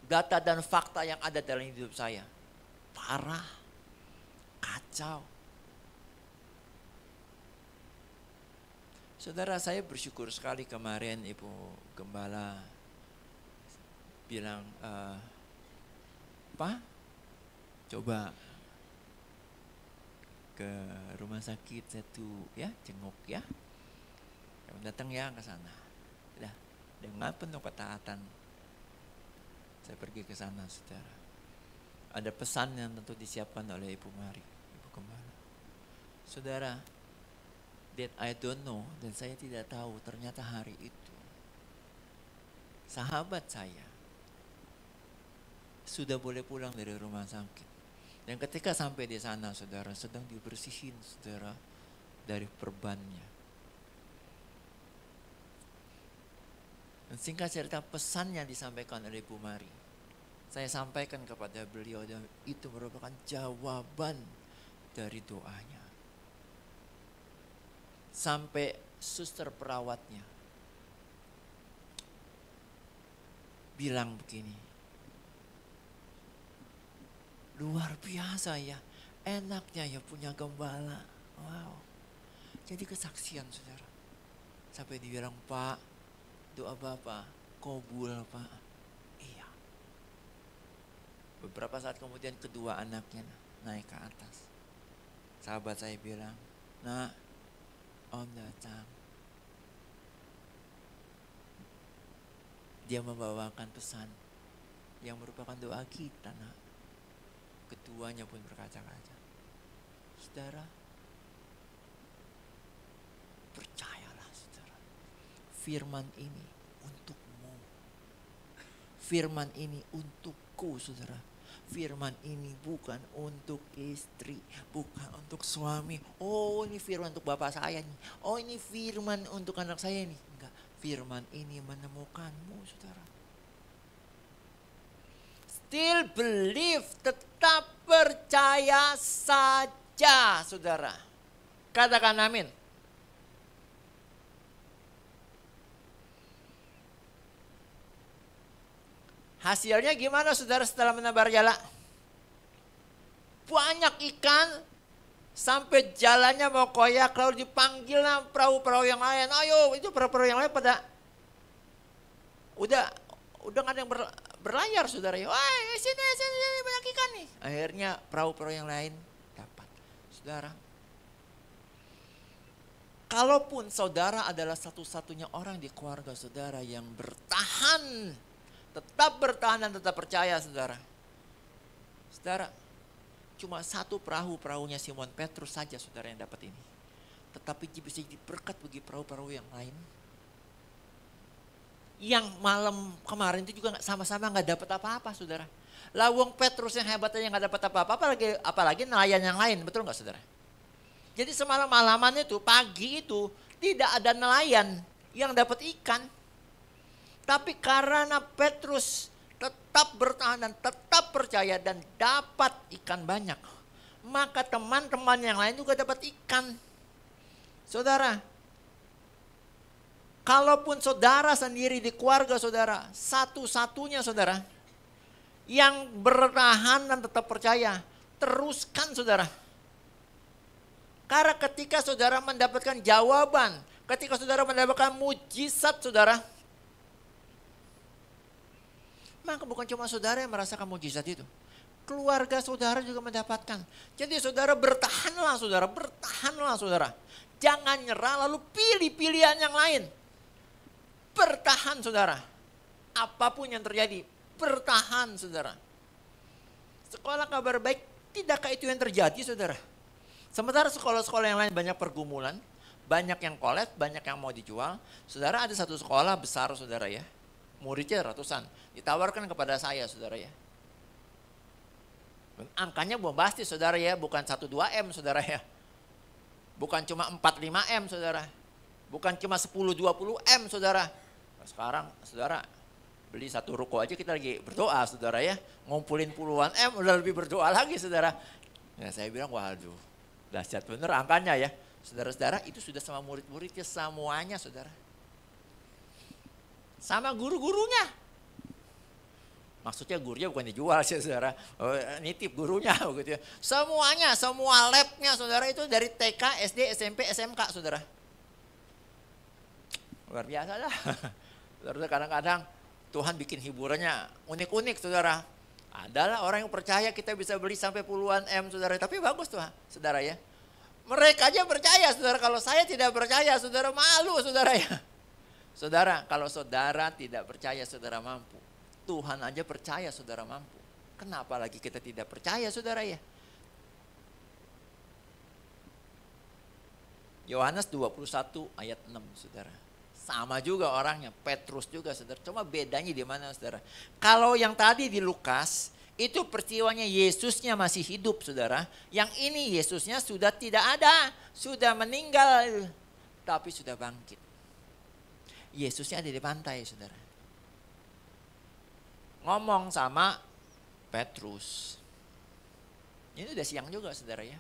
Data dan fakta yang ada dalam hidup saya parah, kacau. Saudara, saya bersyukur sekali kemarin Ibu Gembala bilang, Pak, coba ke rumah sakit satu ya, jenguk ya. Datang ya ke sana. Udah, dengan penuh ketaatan saya pergi ke sana, saudara. Ada pesan yang tentu disiapkan oleh Ibu Mari, Ibu Gembala. Saudara, that I don't know, dan saya tidak tahu ternyata hari itu sahabat saya sudah boleh pulang dari rumah sakit. Dan ketika sampai di sana, saudara, sedang dibersihin, saudara, dari perbannya. Dan singkat cerita, pesan yang disampaikan oleh Ibu Mari, saya sampaikan kepada beliau, dan itu merupakan jawaban dari doanya. Sampai suster perawatnya bilang begini, luar biasa ya, enaknya ya punya gembala. Wow, jadi kesaksian, saudara. Sampai dibilang, Pak, doa Bapak kabul, Pak. Iya. Beberapa saat kemudian kedua anaknya naik ke atas. Sahabat saya bilang, Nak, Om datang. Dia membawakan pesan yang merupakan doa kita, Nak. Keduanya pun berkaca-kaca. Saudara, percayalah, saudara. Firman ini untukmu. Firman ini untukku, saudara. Firman ini bukan untuk istri, bukan untuk suami. Oh, ini firman untuk bapak saya nih. Oh, ini firman untuk anak saya nih. Enggak, firman ini menemukanmu, saudara. Still believe, tetap percaya saja, saudara. Katakan amin. Hasilnya gimana, saudara, setelah menebar jala? Banyak ikan, sampai jalannya mau koyak, lalu dipanggil perahu-perahu yang lain. Ayo, itu perahu-perahu yang lain pada udah nggak ada yang berlayar, saudara. Wah, sini banyak ikan nih. Akhirnya perahu-perahu yang lain dapat. Saudara, kalaupun saudara adalah satu-satunya orang di keluarga saudara yang bertahan, tetap bertahan dan tetap percaya, saudara. Saudara, cuma satu perahunya Simon Petrus saja, saudara, yang dapat ini. Tetapi bisa jadi berkat bagi perahu-perahu yang lain. Yang malam kemarin itu juga sama-sama nggak dapat apa-apa, saudara. Lawang Petrus yang hebat aja nggak dapat apa-apa, apalagi nelayan yang lain, betul nggak saudara? Jadi semalam malaman itu, pagi itu tidak ada nelayan yang dapat ikan. Tapi karena Petrus tetap bertahan dan tetap percaya dan dapat ikan banyak, maka teman-teman yang lain juga dapat ikan. Saudara, kalaupun saudara sendiri di keluarga saudara, satu-satunya saudara, yang bertahan dan tetap percaya, teruskan saudara. Karena ketika saudara mendapatkan jawaban, ketika saudara mendapatkan mujizat saudara, maka bukan cuma saudara yang merasakan mujizat itu. Keluarga saudara juga mendapatkan. Jadi saudara bertahanlah saudara, bertahanlah saudara. Jangan nyerah lalu pilih pilihan yang lain. Bertahan saudara. Apapun yang terjadi, bertahan saudara. Sekolah kabar baik, tidakkah itu yang terjadi saudara? Sementara sekolah-sekolah yang lain banyak pergumulan, banyak yang kolab, banyak yang mau dijual. Saudara ada satu sekolah besar saudara ya, muridnya ratusan, ditawarkan kepada saya saudara ya. Angkanya bombastis saudara ya, bukan 1-2 M saudara ya. Bukan cuma 4-5 M saudara. Bukan cuma 10-20 M saudara. Sekarang saudara beli satu ruko aja kita lagi berdoa saudara ya. Ngumpulin puluhan M udah lebih berdoa lagi saudara. Ya, saya bilang waduh dahsyat bener angkanya ya. Saudara-saudara itu sudah sama murid-muridnya semuanya saudara. Sama guru-gurunya. Maksudnya gurunya bukan dijual sih saudara. Nitip gurunya begitu ya. Semuanya, semua labnya saudara itu dari TK, SD, SMP, SMK saudara. Luar biasa lah. Saudara kadang-kadang Tuhan bikin hiburannya unik-unik saudara. Adalah orang yang percaya kita bisa beli sampai puluhan M saudara. Tapi bagus tuh saudara ya. Mereka aja percaya saudara. Kalau saya tidak percaya saudara malu saudara ya. Saudara kalau saudara tidak percaya saudara mampu. Tuhan aja percaya saudara mampu. Kenapa lagi kita tidak percaya saudara ya. Yohanes 21 ayat 6 saudara. Sama juga orangnya, Petrus juga saudara. Cuma bedanya di mana saudara. Kalau yang tadi di Lukas, itu peristiwanya Yesusnya masih hidup saudara. Yang ini Yesusnya sudah tidak ada, sudah meninggal, tapi sudah bangkit. Yesusnya ada di pantai saudara. Ngomong sama Petrus. Ini udah siang juga saudara ya.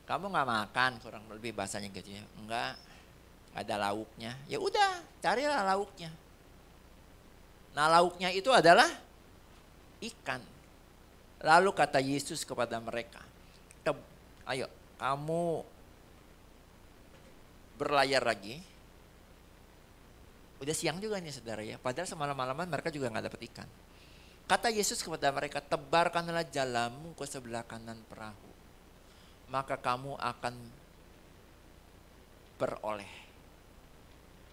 Kamu gak makan, kurang lebih bahasanya gitu ya. Enggak. Ada lauknya, ya udah carilah lauknya. Nah lauknya itu adalah ikan. Lalu kata Yesus kepada mereka, ayo kamu berlayar lagi. Udah siang juga nih saudara ya, padahal semalam-malaman mereka juga gak dapat ikan. Kata Yesus kepada mereka, tebarkanlah jalamu ke sebelah kanan perahu. Maka kamu akan beroleh.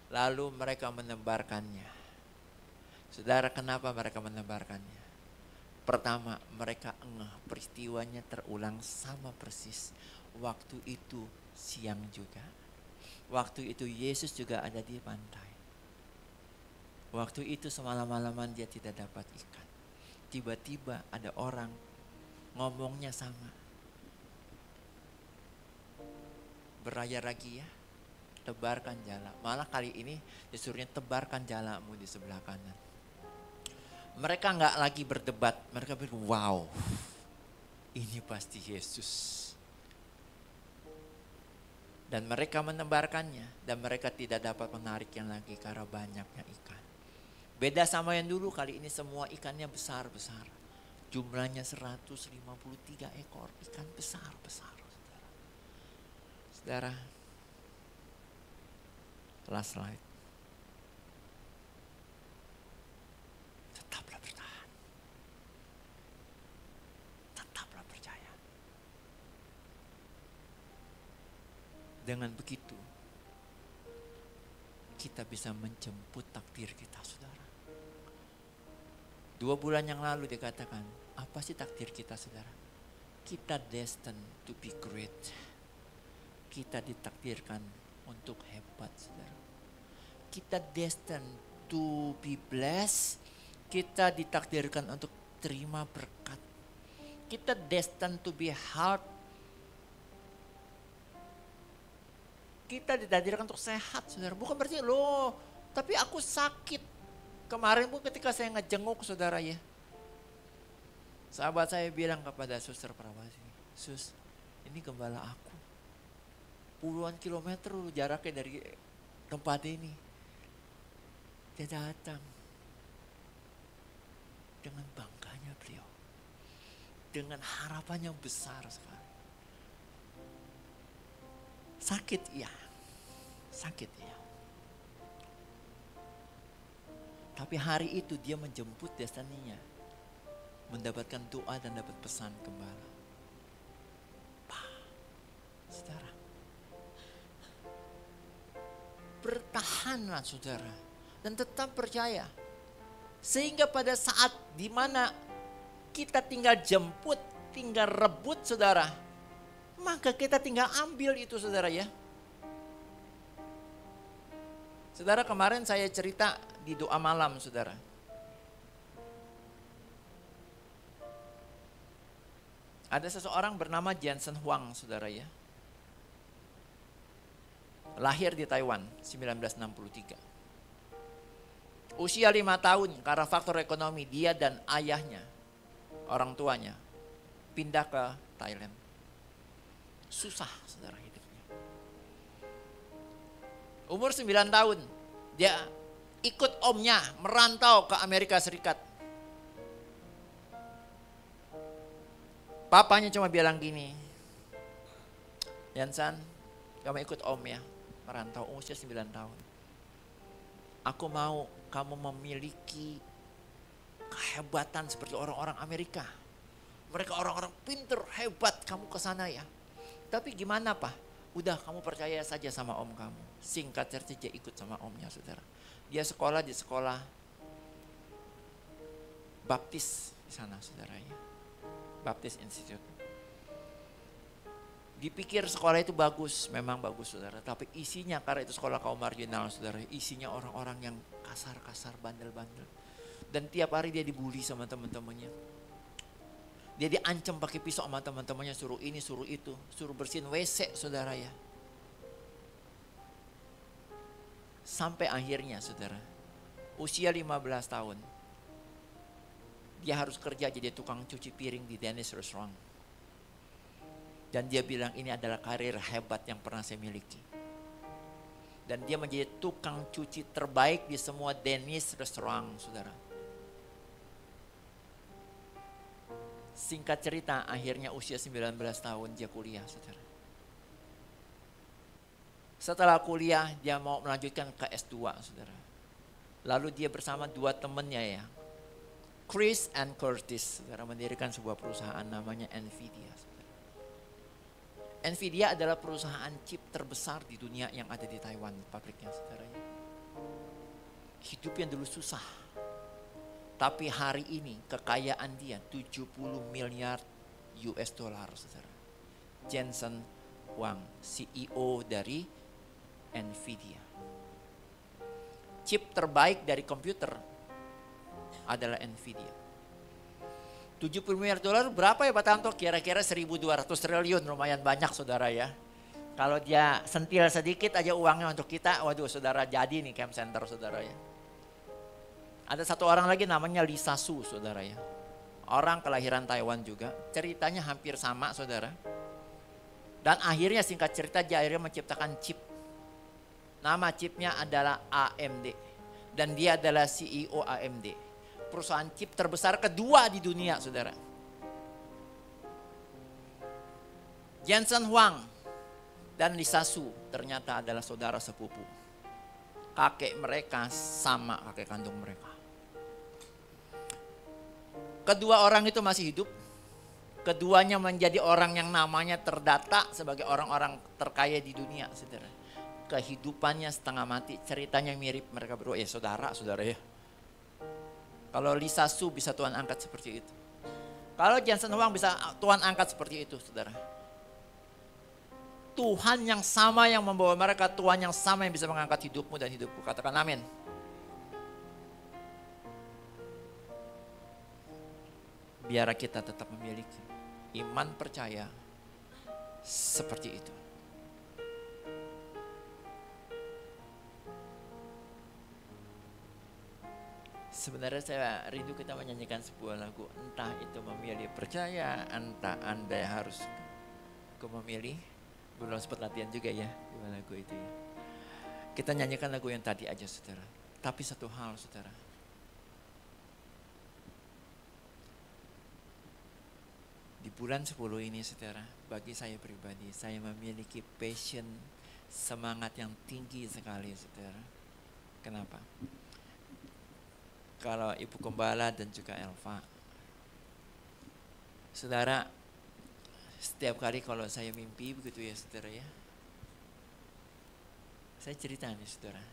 Lalu mereka menebarkannya. Saudara, kenapa mereka menebarkannya? Pertama, mereka engah peristiwanya terulang sama persis. Waktu itu siang juga. Waktu itu Yesus juga ada di pantai. Waktu itu semalam-malaman dia tidak dapat ikan. Tiba-tiba ada orang ngomongnya sama. Berlayar lagi ya. Tebarkan jala. Malah kali ini disuruhnya tebarkan jalamu di sebelah kanan. Mereka nggak lagi berdebat. Mereka bilang, wow, ini pasti Yesus. Dan mereka menebarkannya. Dan mereka tidak dapat menariknya lagi karena banyaknya ikan. Beda sama yang dulu, kali ini semua ikannya besar-besar. Jumlahnya 153 ekor ikan besar-besar. Saudara. Last slide. Tetaplah bertahan. Tetaplah percaya. Dengan begitu, kita bisa menjemput takdir kita, saudara. 2 bulan yang lalu dikatakan, apa sih takdir kita, saudara? Kita destined to be great. Kita ditakdirkan untuk hebat, saudara. Kita destined to be blessed. Kita ditakdirkan untuk terima berkat. Kita destined to be helped. Kita ditakdirkan untuk sehat, saudara. Bukan berarti loh, tapi aku sakit. Kemarin pun ketika saya ngejenguk saudara ya. Sahabat saya bilang kepada suster perawat ini, Sus, ini gembala aku. Puluhan kilometer jaraknya dari tempat ini. Dia datang. Dengan bangganya beliau. Dengan harapan yang besar sekali. Sakit iya. Sakit iya. Tapi hari itu dia menjemput destininya. Mendapatkan doa dan dapat pesan gembala. Saudara. Bertahanlah saudara. Dan tetap percaya. Sehingga pada saat dimana kita tinggal jemput, tinggal rebut saudara. Maka kita tinggal ambil itu saudara ya. Saudara kemarin saya cerita di doa malam saudara. Ada seseorang bernama Jensen Huang saudara ya. Lahir di Taiwan 1963. Usia 5 tahun karena faktor ekonomi dia dan ayahnya, orang tuanya pindah ke Thailand. Susah saudara hidupnya. Umur 9 tahun dia ikut omnya merantau ke Amerika Serikat. Papanya cuma bilang gini, Yansan, kamu ikut om ya, merantau usia 9 tahun. Aku mau kamu memiliki kehebatan seperti orang-orang Amerika. Mereka orang-orang pinter, hebat, kamu ke sana ya. Tapi gimana Pak? Udah kamu percaya saja sama om kamu. Singkat cerita dia ikut sama omnya saudara. Dia sekolah di sekolah Baptis di sana saudara ya. Baptist Institute. Dipikir sekolah itu bagus, memang bagus saudara. Tapi isinya karena itu sekolah kaum marginal saudara. Isinya orang-orang yang kasar-kasar, bandel-bandel. Dan tiap hari dia dibully sama teman-temannya. Dia diancam pakai pisau sama teman-temannya, suruh ini, suruh itu. Suruh bersihin WC saudara ya. Sampai akhirnya saudara, usia 15 tahun. Dia harus kerja jadi tukang cuci piring di Dennis Restaurant. Dan dia bilang ini adalah karir hebat yang pernah saya miliki. Dan dia menjadi tukang cuci terbaik di semua Dennis Restaurant, saudara. Singkat cerita, akhirnya usia 19 tahun dia kuliah, saudara. Setelah kuliah, dia mau melanjutkan ke S2, saudara. Lalu dia bersama 2 temannya ya, Chris and Curtis, saudara, mendirikan sebuah perusahaan namanya Nvidia. Saudara. Nvidia adalah perusahaan chip terbesar di dunia yang ada di Taiwan, pabriknya saudara. Hidupnya dulu susah, tapi hari ini kekayaan dia 70 miliar US dollar, saudara. Jensen Huang, CEO dari Nvidia. Chip terbaik dari komputer adalah Nvidia. 70 miliar dolar berapa ya Pak Tanto? Kira-kira 1.200 triliun, lumayan banyak saudara ya. Kalau dia sentil sedikit aja uangnya untuk kita, waduh saudara jadi nih camp center saudara ya. Ada satu orang lagi namanya Lisa Su saudara ya. Orang kelahiran Taiwan juga, ceritanya hampir sama saudara. Dan akhirnya singkat cerita dia akhirnya menciptakan chip. Nama chipnya adalah AMD. Dan dia adalah CEO AMD. Perusahaan chip terbesar kedua di dunia, saudara. Jensen Huang dan Lisa Su ternyata adalah saudara sepupu. Kakek mereka sama kakek kandung mereka. Kedua orang itu masih hidup. Keduanya menjadi orang yang namanya terdata sebagai orang-orang terkaya di dunia, saudara. Kehidupannya setengah mati, ceritanya mirip mereka berdua. Ya saudara ya. Kalau Lisa Su bisa Tuhan angkat seperti itu. Kalau Jensen Huang bisa Tuhan angkat seperti itu, saudara. Tuhan yang sama yang membawa mereka, Tuhan yang sama yang bisa mengangkat hidupmu dan hidupku. Katakan amin. Biar kita tetap memiliki iman percaya seperti itu. Sebenarnya saya rindu kita menyanyikan sebuah lagu. Entah itu memilih percaya, entah Anda harus memilih. Belum sempat latihan juga ya di lagu itu ya. Kita nyanyikan lagu yang tadi aja saudara. Tapi satu hal saudara. Di bulan 10 ini saudara, bagi saya pribadi, saya memiliki passion, semangat yang tinggi sekali saudara. Kenapa? Kalau Ibu Gembala dan juga Elva, saudara, setiap kali kalau saya mimpi begitu ya saudara ya, saya cerita nih saudara.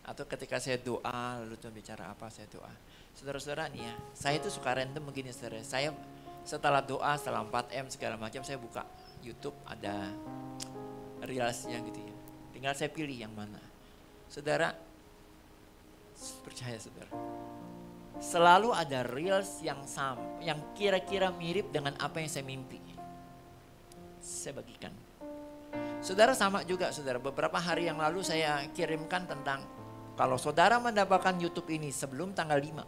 Atau ketika saya doa, lalu Tuhan bicara apa, saya doa. Saudara-saudara nih ya, saya itu suka random begini saudara. Saya setelah doa, setelah 4M segala macam, saya buka YouTube, ada reelsnya gitu ya. Tinggal saya pilih yang mana. Saudara, percaya saudara, selalu ada reels yang sama, yang kira-kira mirip dengan apa yang saya mimpi. Saya bagikan. Saudara sama juga saudara, beberapa hari yang lalu saya kirimkan tentang kalau saudara mendapatkan YouTube ini sebelum tanggal 5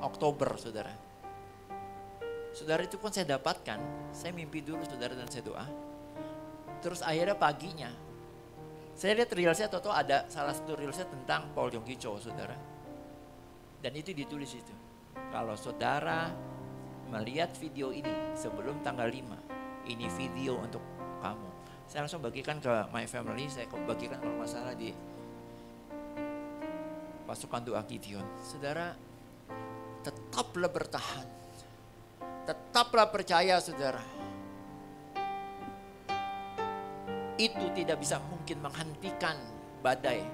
Oktober saudara. Saudara itu pun saya dapatkan, saya mimpi dulu saudara dan saya doa. Terus akhirnya paginya, saya lihat reelsnya atau ada salah satu reelsnya tentang Paul Yonggi Cho saudara. Dan itu ditulis itu. Kalau saudara melihat video ini sebelum tanggal 5, ini video untuk kamu. Saya langsung bagikan ke my family, saya bagikan kalau masalah di pasukan doa Gideon. Saudara, tetaplah bertahan. Tetaplah percaya saudara. Itu tidak bisa mungkin menghentikan badai.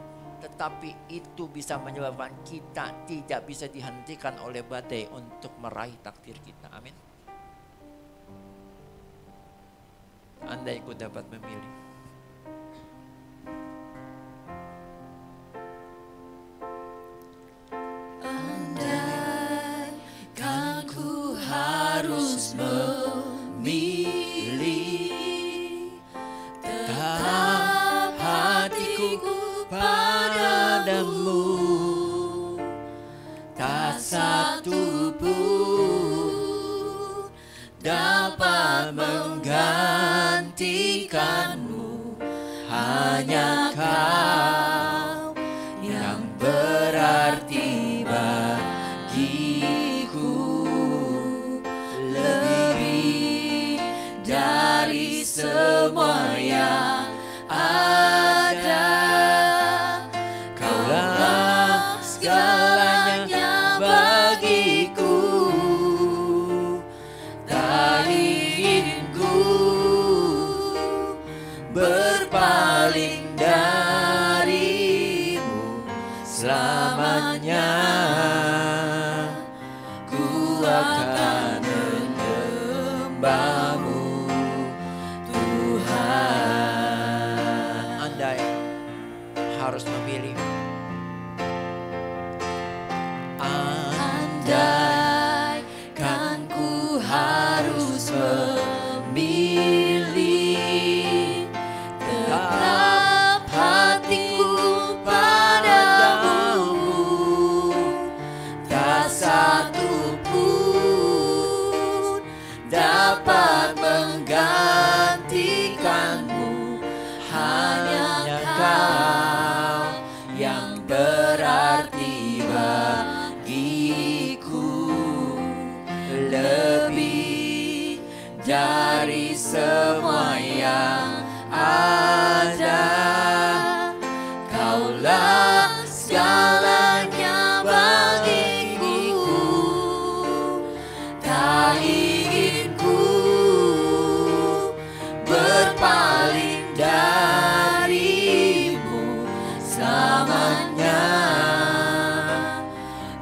Tetapi itu bisa menyebabkan kita tidak bisa dihentikan oleh badai untuk meraih takdir kita. Amin. Andai ku dapat memilih. Andai kan ku harus memilih, tetap hatiku padamu, tak satu pun dapat menggantikanmu. Hanya Kau yang berarti bagiku, lebih dari semua yang ada. Kaulah segalanya bagiku, tak ingin ku berpaling darimu selamanya. Ku akan menyembahmu Tuhan. Andai harus memilih. Andai kan ku harus memilih, tetap hatiku padamu, tak satu pun dapat menggantikanmu. Hanya Kau yang berarti bagiku, lebih dari semua yang ada. Kaulah segalanya bagiku, tak ingin ku berpaling darimu selamanya.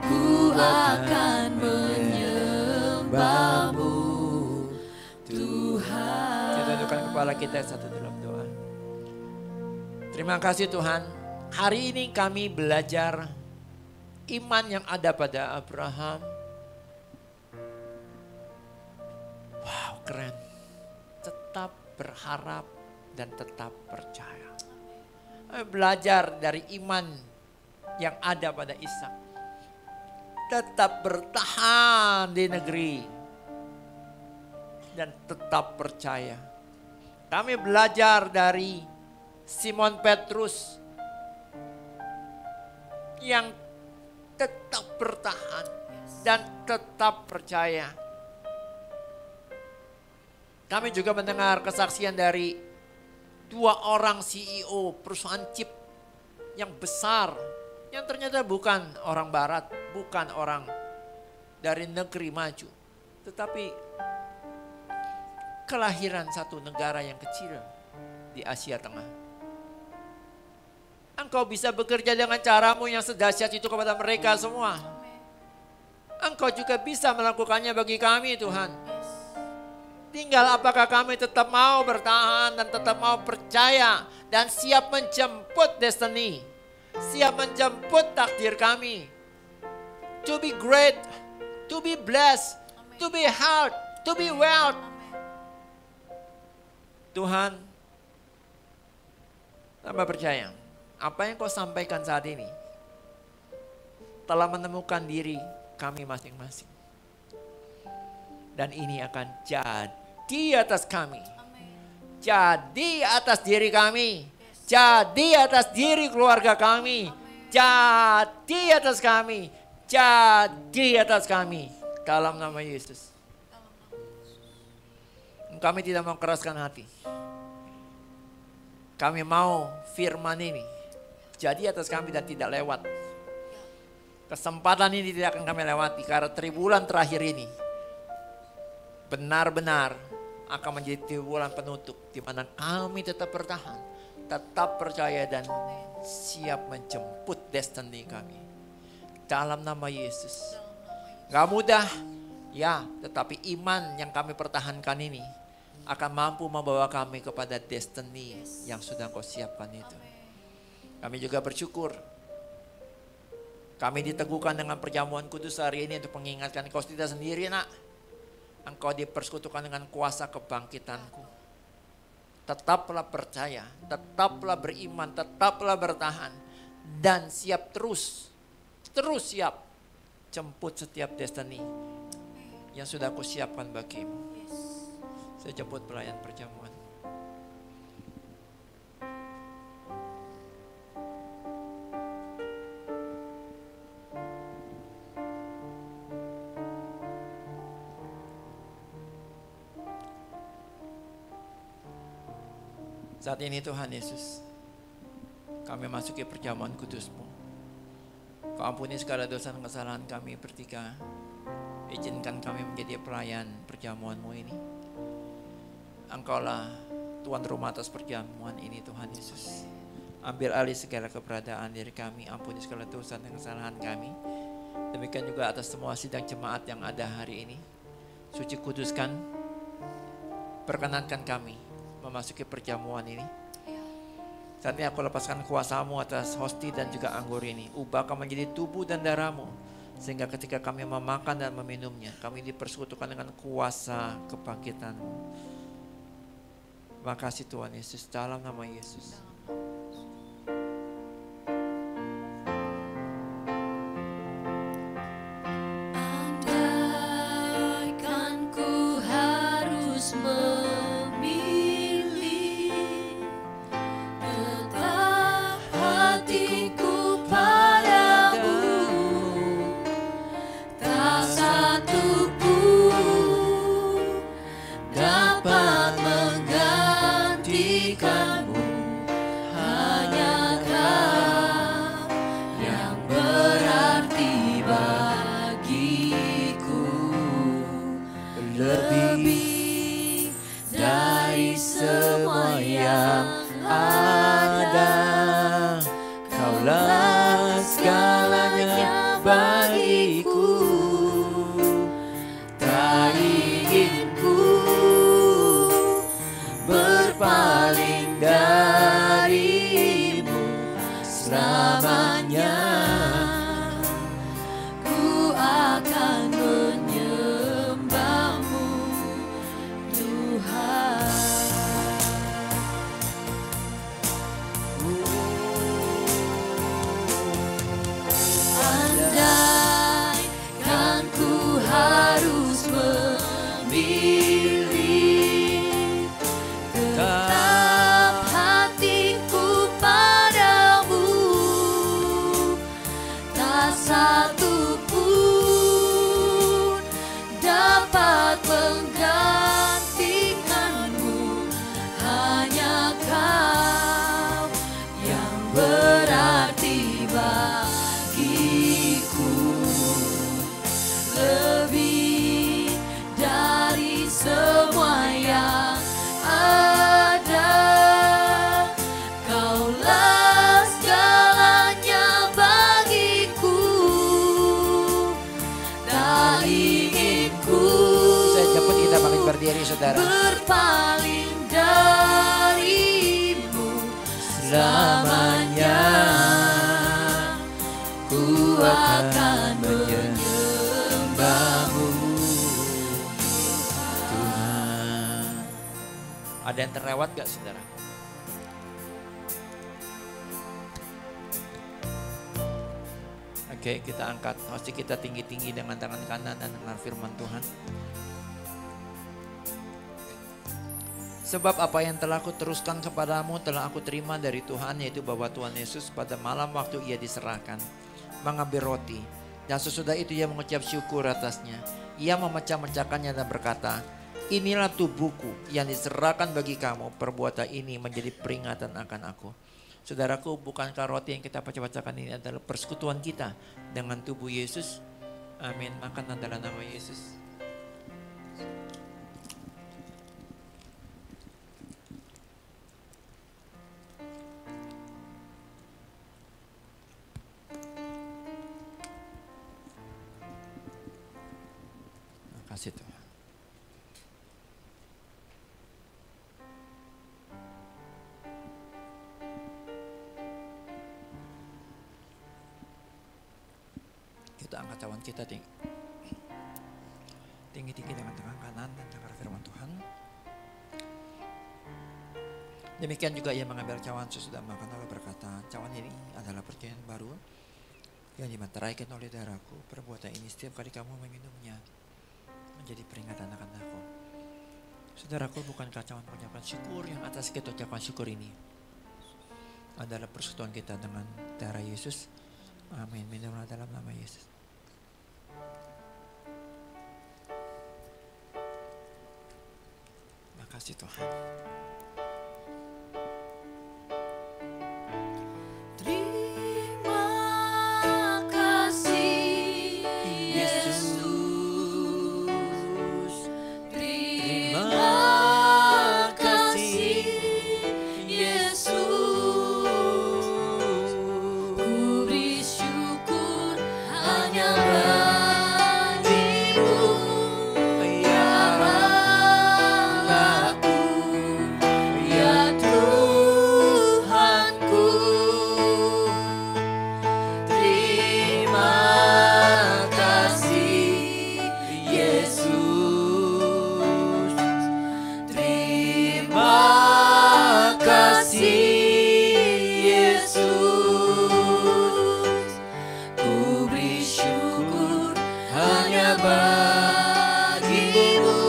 Ku akan menyembahmu Tuhan. Kita tundukkan kepala kita satu dalam doa. Terima kasih Tuhan. Hari ini kami belajar iman yang ada pada Abraham. keren. Tetap berharap dan tetap percaya. Belajar dari iman yang ada pada Ishak. Tetap bertahan di negeri dan tetap percaya. Kami belajar dari Simon Petrus yang tetap bertahan dan tetap percaya. Kami juga mendengar kesaksian dari 2 orang CEO perusahaan chip yang besar, yang ternyata bukan orang barat, bukan orang dari negeri maju, tetapi kelahiran satu negara yang kecil di Asia Tengah. Engkau bisa bekerja dengan caramu yang sedahsyat itu kepada mereka semua. Engkau juga bisa melakukannya bagi kami, Tuhan. Tinggal apakah kami tetap mau bertahan dan tetap mau percaya dan siap menjemput destiny. Siap menjemput takdir kami. To be great, to be blessed, to be health, to be wealth. Tuhan, tambah percaya. Apa yang kau sampaikan saat ini telah menemukan diri kami masing-masing. Dan ini akan jadi atas kami. Jadi atas diri kami. Jadi atas diri keluarga kami. Jadi atas kami. Jadi atas kami. Dalam nama Yesus. Kami tidak mau keraskan hati. Kami mau firman ini jadi atas kami dan tidak lewat. Kesempatan ini tidak akan kami lewati karena tribulan terakhir ini benar-benar akan menjadi tribulan penutup di mana kami tetap bertahan, tetap percaya dan siap menjemput destiny kami. Dalam nama Yesus. Gak mudah, ya, tetapi iman yang kami pertahankan ini akan mampu membawa kami kepada destiny yang sudah kau siapkan itu. Kami juga bersyukur. Kami diteguhkan dengan perjamuan kudus hari ini untuk mengingatkan kau tidak sendiri, nak. Engkau dipersekutukan dengan kuasa kebangkitanku. Tetaplah percaya, tetaplah beriman, tetaplah bertahan. Dan siap terus siap jemput setiap destiny yang sudah aku siapkan bagimu. Saya jemput pelayan perjamuan. Saat ini Tuhan Yesus, kami masuki perjamuan kudus-Mu. Kau ampuni segala dosa dan kesalahan kami bertiga. Izinkan kami menjadi pelayan perjamuan-Mu ini. Engkaulah Tuan rumah atas perjamuan ini, Tuhan Yesus. Ambil alih segala keberadaan diri kami. Ampuni segala dosa dan kesalahan kami. Demikian juga atas semua sidang jemaat yang ada hari ini. Suci kuduskan, perkenankan kami memasuki perjamuan ini. Saat ini aku lepaskan kuasa-Mu atas hosti dan juga anggur ini. Ubahkan menjadi tubuh dan darah-Mu. Sehingga ketika kami memakan dan meminumnya, kami dipersekutukan dengan kuasa kebangkitan-Mu. Terima kasih Tuhan Yesus, dalam nama Yesus. Andaikan ku harus memilih, tetap hatiku padamu, tak satu pun dapat menggantikanmu. saudara. berpaling darimu selamanya. Ku akan menyembahmu. Tuhan. Ada yang terlewat gak saudara? Oke, kita angkat hati kita tinggi-tinggi dengan tangan kanan dan dengar firman Tuhan. Sebab apa yang telah aku teruskan kepadamu telah aku terima dari Tuhan, yaitu bahwa Tuhan Yesus pada malam waktu ia diserahkan mengambil roti, dan sesudah itu ia mengucap syukur atasnya. Ia memecah-mecahkannya dan berkata, inilah tubuhku yang diserahkan bagi kamu, perbuatan ini menjadi peringatan akan aku. Saudaraku, bukankah roti yang kita baca-bacakan ini adalah persekutuan kita dengan tubuh Yesus? Amin. Makan adalah nama Yesus. Makasih Tuhan. Kita angkat cawan kita tinggi-tinggi dengan tangan kanan dan dengar firman Tuhan. Demikian juga ia mengambil cawan sesudah makan lalu berkata, cawan ini adalah perjanjian baru yang dimeteraikan oleh darahku. Perbuatan ini setiap kali kamu meminumnya menjadi peringatan akan aku. Saudaraku, bukankah cawan pengucapan syukur yang atas kita ucapan syukur ini adalah persekutuan kita dengan darah Yesus? Amin. Minumlah dalam nama Yesus. Makasih Tuhan. Terima kasih Yesus. Terima kasih Yesus. Ku beri syukur hanya bagimu, ya Allahku, ya Tuhanku. Terima kasih Yesus. Terima kasih Yesus. Ku beri syukur hanya bagimu.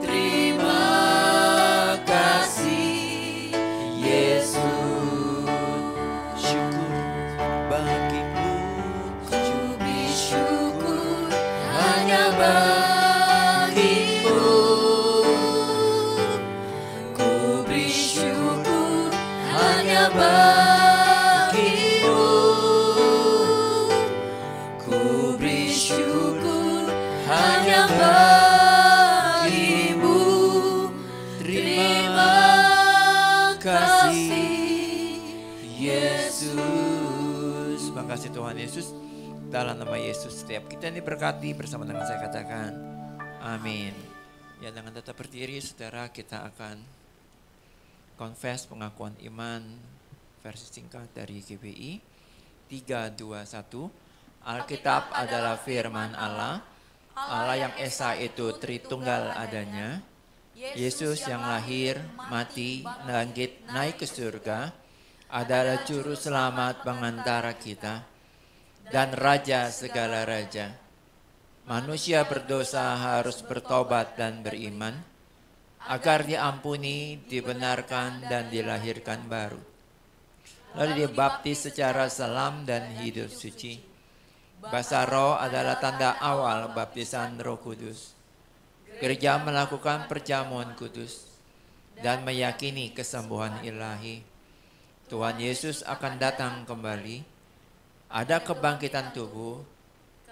Terima kasih Yesus. Syukur bagimu. Ku beri syukur hanya bagimu. Ku beri syukur hanya bagimu. Ku beri syukur hanya bagimu. Terima kasih Yesus. Makasih Tuhan Yesus. Dalam nama Yesus setiap kita ini berkati bersama dengan saya katakan amin. Ya, dengan tetap berdiri saudara, kita akan confess pengakuan iman versi singkat dari GBI 321. Alkitab adalah firman Allah, Allah yang esa itu Tritunggal adanya, Yesus yang lahir, mati, bangkit, naik ke surga, adalah juru selamat pengantara kita dan raja segala raja. Manusia berdosa harus bertobat dan beriman agar diampuni, dibenarkan dan dilahirkan baru. Lalu dibaptis secara selam dan hidup suci. Basa roh adalah tanda awal baptisan Roh Kudus. Gereja melakukan perjamuan kudus dan meyakini kesembuhan ilahi. Tuhan Yesus akan datang kembali. Ada kebangkitan tubuh,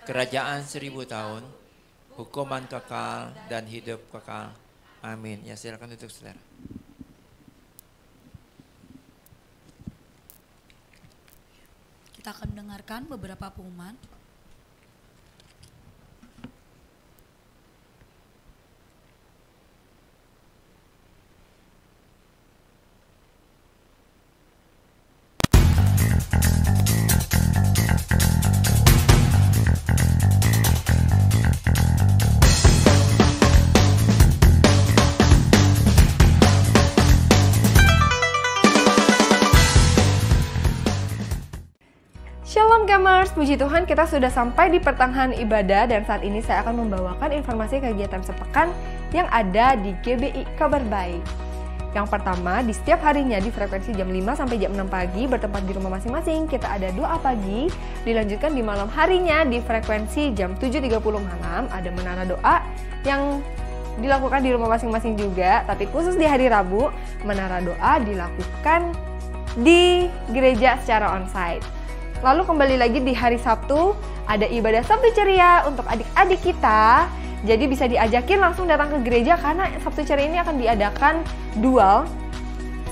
kerajaan 1000 tahun, hukuman kekal dan hidup kekal. Amin. Ya, silakan duduk saudara. Kita akan mendengarkan beberapa pengumuman. Shalom Gamers, puji Tuhan kita sudah sampai di pertengahan ibadah dan saat ini saya akan membawakan informasi kegiatan sepekan yang ada di GBI Kabar Baik. Yang pertama, di setiap harinya di frekuensi jam 5 sampai jam 6 pagi bertempat di rumah masing-masing, kita ada doa pagi. Dilanjutkan di malam harinya di frekuensi jam 7.30 malam ada menara doa yang dilakukan di rumah masing-masing juga, tapi khusus di hari Rabu, menara doa dilakukan di gereja secara onsite. Lalu kembali lagi di hari Sabtu, ada ibadah Sabtu Ceria untuk adik-adik kita. Jadi bisa diajakin langsung datang ke gereja karena Sabtu Ceria ini akan diadakan dual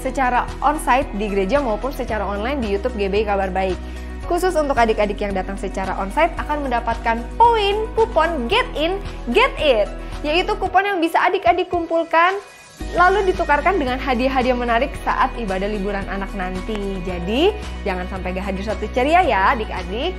secara onsite di gereja maupun secara online di YouTube GBI Kabar Baik. Khusus untuk adik-adik yang datang secara onsite akan mendapatkan poin kupon Get In, Get It, yaitu kupon yang bisa adik-adik kumpulkan lalu ditukarkan dengan hadiah-hadiah menarik saat ibadah liburan anak nanti. Jadi jangan sampai gak hadir Sabtu Ceria ya adik-adik.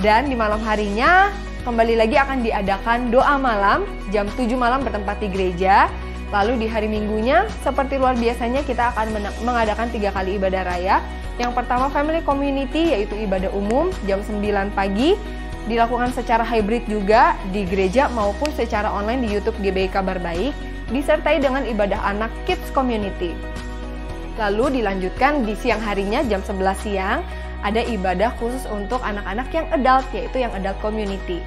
Dan di malam harinya kembali lagi akan diadakan doa malam jam 7 malam bertempat di gereja. Lalu di hari Minggunya seperti luar biasanya kita akan mengadakan 3 kali ibadah raya. Yang pertama Family Community yaitu ibadah umum jam 9 pagi. Dilakukan secara hybrid juga di gereja maupun secara online di YouTube GBI Kabar Baik. Disertai dengan ibadah anak Kids Community. Lalu dilanjutkan di siang harinya jam 11 siang ada ibadah khusus untuk anak-anak yang adult yaitu yang adult community.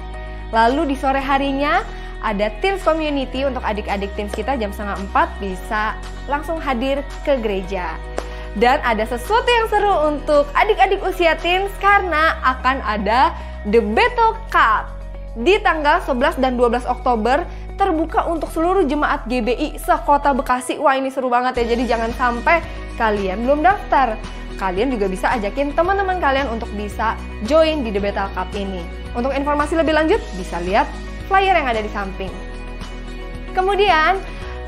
Lalu di sore harinya ada Teens Community untuk adik-adik teens kita jam 3:30 bisa langsung hadir ke gereja. Dan ada sesuatu yang seru untuk adik-adik usia teens karena akan ada The Battle Cup di tanggal 11 dan 12 Oktober terbuka untuk seluruh jemaat GBI sekota Bekasi. Wah ini seru banget ya, jadi jangan sampai kalian belum daftar. Kalian juga bisa ajakin teman-teman kalian untuk bisa join di The Battle Cup ini. Untuk informasi lebih lanjut bisa lihat flyer yang ada di samping. Kemudian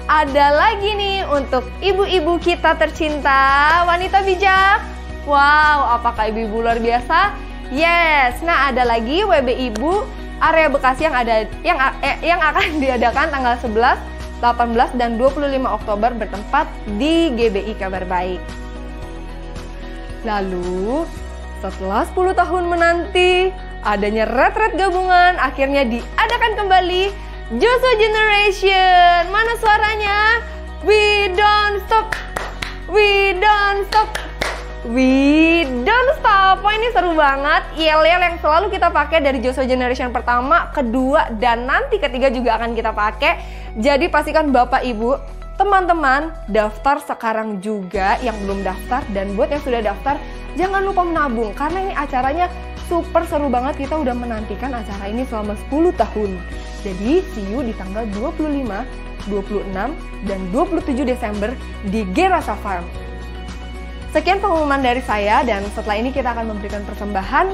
ada lagi nih untuk ibu-ibu kita tercinta, wanita bijak. Wow, apakah ibu-ibu luar biasa? Yes, nah ada lagi WB Ibu area Bekasi yang akan diadakan tanggal 11, 18 dan 25 Oktober bertempat di GBI Kabar Baik. Lalu setelah 10 tahun menanti adanya retret gabungan akhirnya diadakan kembali Joshua Generation. Mana suaranya? We don't stop. We don't stop. We don't stop. Wah ini seru banget. Yel-yel yang selalu kita pakai dari Joshua Generation pertama, kedua, dan nanti ketiga juga akan kita pakai. Jadi pastikan Bapak Ibu, teman-teman daftar sekarang juga yang belum daftar. Dan buat yang sudah daftar, jangan lupa menabung. Karena ini acaranya super seru banget. Kita udah menantikan acara ini selama 10 tahun. Jadi see you di tanggal 25, 26, dan 27 Desember di Gerasa Farm. Sekian pengumuman dari saya dan setelah ini kita akan memberikan persembahan.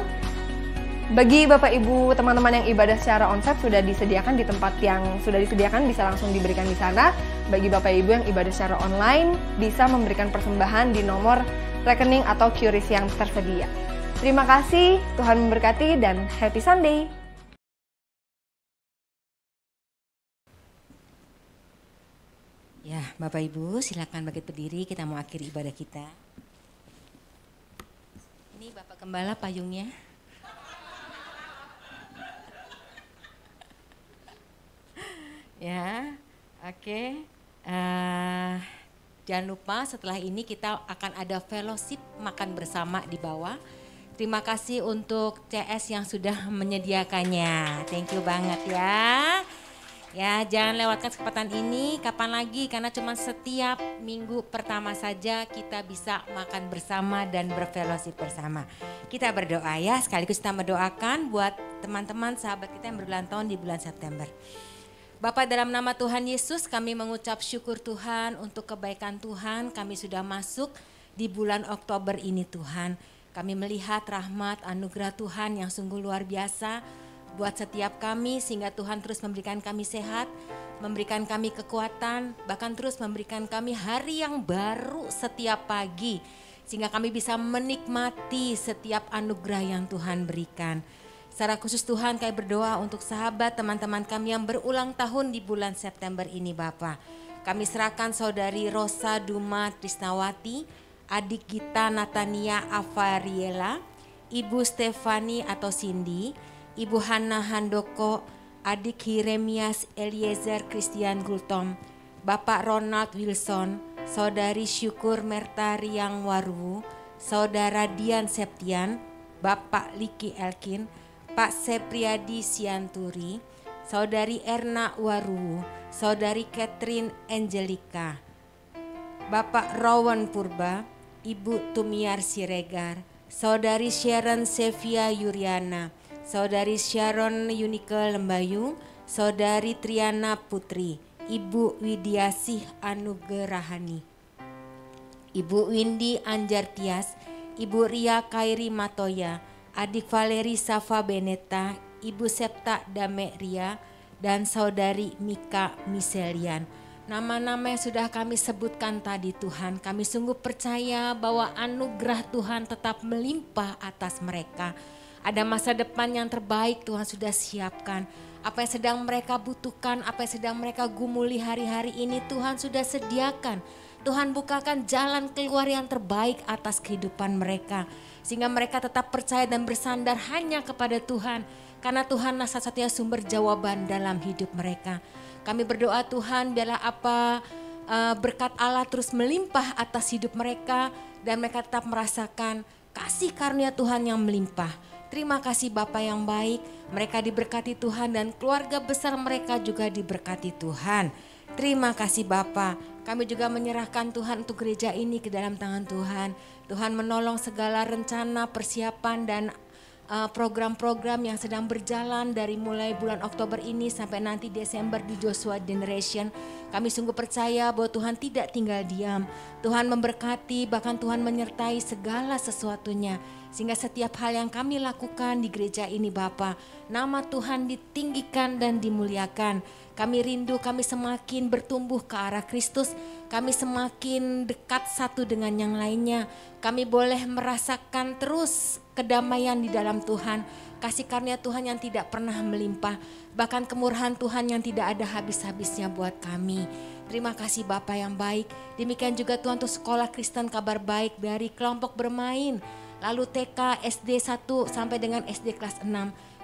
Bagi Bapak Ibu teman-teman yang ibadah secara onsite sudah disediakan di tempat yang sudah disediakan bisa langsung diberikan di sana. Bagi Bapak Ibu yang ibadah secara online bisa memberikan persembahan di nomor rekening atau QRIS yang tersedia. Terima kasih, Tuhan memberkati dan happy Sunday. Ya, Bapak Ibu silakan bangkit berdiri, kita mau akhiri ibadah kita. Ini Bapak Gembala payungnya. Ya, oke. Jangan lupa setelah ini kita akan ada fellowship makan bersama di bawah. Terima kasih untuk CS yang sudah menyediakannya. Thank you banget ya. Ya, jangan lewatkan kesempatan ini kapan lagi karena cuma setiap minggu pertama saja kita bisa makan bersama dan berfellowship bersama. Kita berdoa ya, sekaligus kita mendoakan buat teman-teman sahabat kita yang berulang tahun di bulan September. Bapak dalam nama Tuhan Yesus kami mengucap syukur Tuhan untuk kebaikan Tuhan. Kami sudah masuk di bulan Oktober ini Tuhan. Kami melihat rahmat anugerah Tuhan yang sungguh luar biasa buat setiap kami sehingga Tuhan terus memberikan kami sehat, memberikan kami kekuatan, bahkan terus memberikan kami hari yang baru setiap pagi sehingga kami bisa menikmati setiap anugerah yang Tuhan berikan. Secara khusus Tuhan kami berdoa untuk sahabat teman-teman kami yang berulang tahun di bulan September ini Bapa. Kami serahkan saudari Rosa Duma Trisnawati, adik Gita Natania Avariela, Ibu Stefani atau Cindy, Ibu Hana Handoko, adik Hiremias Eliezer Christian Gultom, Bapak Ronald Wilson, Saudari Syukur Mertariang Waru, Saudara Dian Septian, Bapak Liki Elkin, Pak Sepriadi Sianturi, Saudari Erna Waru, Saudari Catherine Angelica, Bapak Rowan Purba, Ibu Tumiar Siregar, Saudari Sharon Sevia Yuriana, Saudari Sharon Yunike Lembayu, Saudari Triana Putri, Ibu Widiasih Anugerahani, Ibu Windy Anjar Tias, Ibu Ria Kairi Matoya, Adik Valeri Safa Beneta, Ibu Septa Dame Ria, dan Saudari Mika Miselian. Nama-nama yang sudah kami sebutkan tadi Tuhan, kami sungguh percaya bahwa anugerah Tuhan tetap melimpah atas mereka. Ada masa depan yang terbaik Tuhan sudah siapkan. Apa yang sedang mereka butuhkan, apa yang sedang mereka gumuli hari-hari ini Tuhan sudah sediakan. Tuhan bukakan jalan keluar yang terbaik atas kehidupan mereka. Sehingga mereka tetap percaya dan bersandar hanya kepada Tuhan. Karena Tuhanlah satu-satunya sumber jawaban dalam hidup mereka. Kami berdoa Tuhan biarlah apa berkat Allah terus melimpah atas hidup mereka. Dan mereka tetap merasakan kasih karunia Tuhan yang melimpah. Terima kasih Bapa yang baik, mereka diberkati Tuhan dan keluarga besar mereka juga diberkati Tuhan. Terima kasih Bapa. Kami juga menyerahkan Tuhan untuk gereja ini ke dalam tangan Tuhan. Tuhan menolong segala rencana, persiapan dan program-program yang sedang berjalan dari mulai bulan Oktober ini sampai nanti Desember di Joshua Generation. Kami sungguh percaya bahwa Tuhan tidak tinggal diam. Tuhan memberkati, bahkan Tuhan menyertai segala sesuatunya. Sehingga setiap hal yang kami lakukan di gereja ini Bapa, nama Tuhan ditinggikan dan dimuliakan. Kami rindu, kami semakin bertumbuh ke arah Kristus. Kami semakin dekat satu dengan yang lainnya. Kami boleh merasakan terus kedamaian di dalam Tuhan. Kasih karunia Tuhan yang tidak pernah melimpah. Bahkan kemurahan Tuhan yang tidak ada habis-habisnya buat kami. Terima kasih Bapa yang baik. Demikian juga Tuhan untuk sekolah Kristen Kabar Baik dari kelompok bermain. Lalu TK, SD 1 sampai dengan SD kelas 6.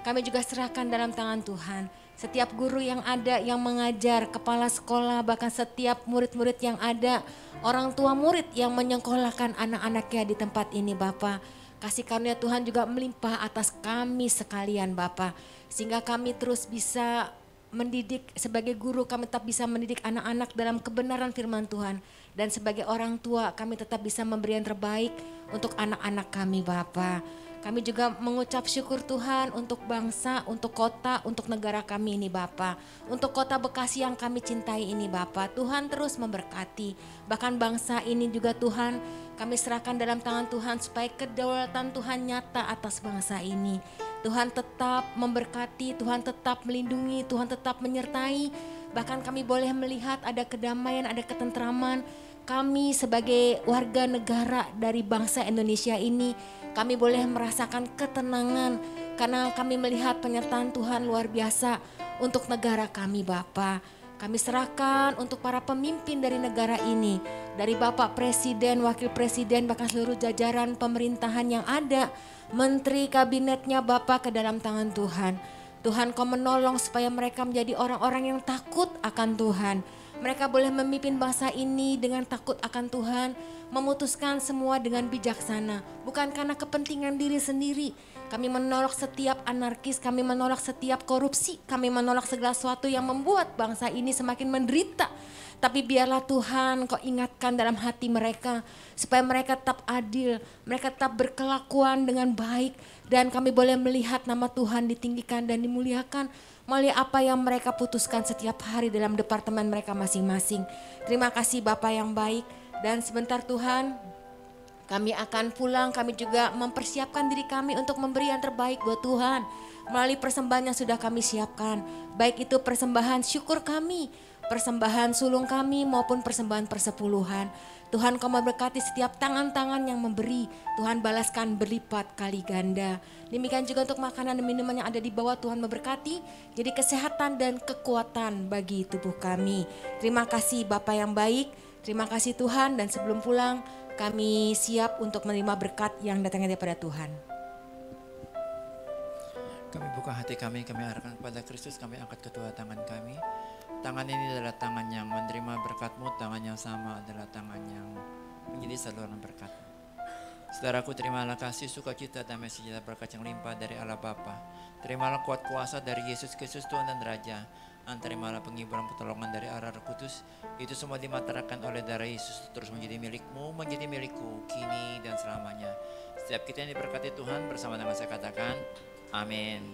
Kami juga serahkan dalam tangan Tuhan. Setiap guru yang ada yang mengajar, kepala sekolah, bahkan setiap murid-murid yang ada, orang tua murid yang menyekolahkan anak-anaknya di tempat ini Bapa. Kasih karunia Tuhan juga melimpah atas kami sekalian Bapa. Sehingga kami terus bisa mendidik, sebagai guru kami tetap bisa mendidik anak-anak dalam kebenaran firman Tuhan. Dan sebagai orang tua kami tetap bisa memberi yang terbaik untuk anak-anak kami Bapa. Kami juga mengucap syukur Tuhan untuk bangsa, untuk kota, untuk negara kami ini Bapa. Untuk kota Bekasi yang kami cintai ini Bapa. Tuhan terus memberkati. Bahkan bangsa ini juga Tuhan kami serahkan dalam tangan Tuhan supaya kedaulatan Tuhan nyata atas bangsa ini. Tuhan tetap memberkati, Tuhan tetap melindungi, Tuhan tetap menyertai. Bahkan kami boleh melihat ada kedamaian, ada ketentraman. Kami sebagai warga negara dari bangsa Indonesia ini, kami boleh merasakan ketenangan karena kami melihat penyertaan Tuhan luar biasa untuk negara kami Bapa. Kami serahkan untuk para pemimpin dari negara ini, dari Bapak Presiden, Wakil Presiden, bahkan seluruh jajaran pemerintahan yang ada, menteri kabinetnya Bapa ke dalam tangan Tuhan. Tuhan Kau menolong supaya mereka menjadi orang-orang yang takut akan Tuhan. Mereka boleh memimpin bangsa ini dengan takut akan Tuhan, memutuskan semua dengan bijaksana, bukan karena kepentingan diri sendiri. Kami menolak setiap anarkis, kami menolak setiap korupsi, kami menolak segala sesuatu yang membuat bangsa ini semakin menderita. Tapi biarlah Tuhan Kau ingatkan dalam hati mereka, supaya mereka tetap adil, mereka tetap berkelakuan dengan baik, dan kami boleh melihat nama Tuhan ditinggikan dan dimuliakan melalui apa yang mereka putuskan setiap hari dalam departemen mereka masing-masing. Terima kasih Bapa yang baik, dan sebentar Tuhan kami akan pulang, kami juga mempersiapkan diri kami untuk memberi yang terbaik buat Tuhan melalui persembahan yang sudah kami siapkan. Baik itu persembahan syukur kami, persembahan sulung kami maupun persembahan persepuluhan. Tuhan Kau memberkati setiap tangan-tangan yang memberi. Tuhan balaskan berlipat kali ganda. Demikian juga untuk makanan dan minuman yang ada di bawah, Tuhan memberkati. Jadi kesehatan dan kekuatan bagi tubuh kami. Terima kasih Bapa yang baik. Terima kasih Tuhan, dan sebelum pulang kami siap untuk menerima berkat yang datangnya daripada Tuhan. Kami buka hati kami arahkan kepada Kristus, kami angkat kedua tangan kami. Tangan ini adalah tangan yang menerima berkat-Mu, tangan yang sama adalah tangan yang menjadi saluran berkat. Saudaraku, terimalah kasih, sukacita, damai sejahtera, berkat yang limpah dari Allah Bapa. Terimalah kuat kuasa dari Yesus Kristus Tuhan dan Raja. Terimalah penghiburan pertolongan dari arah Roh Kudus. Itu semua dimatarakan oleh darah Yesus, terus menjadi milik-Mu, menjadi milikku, kini dan selamanya. Setiap kita yang diberkati Tuhan, bersama dengan saya katakan, amin.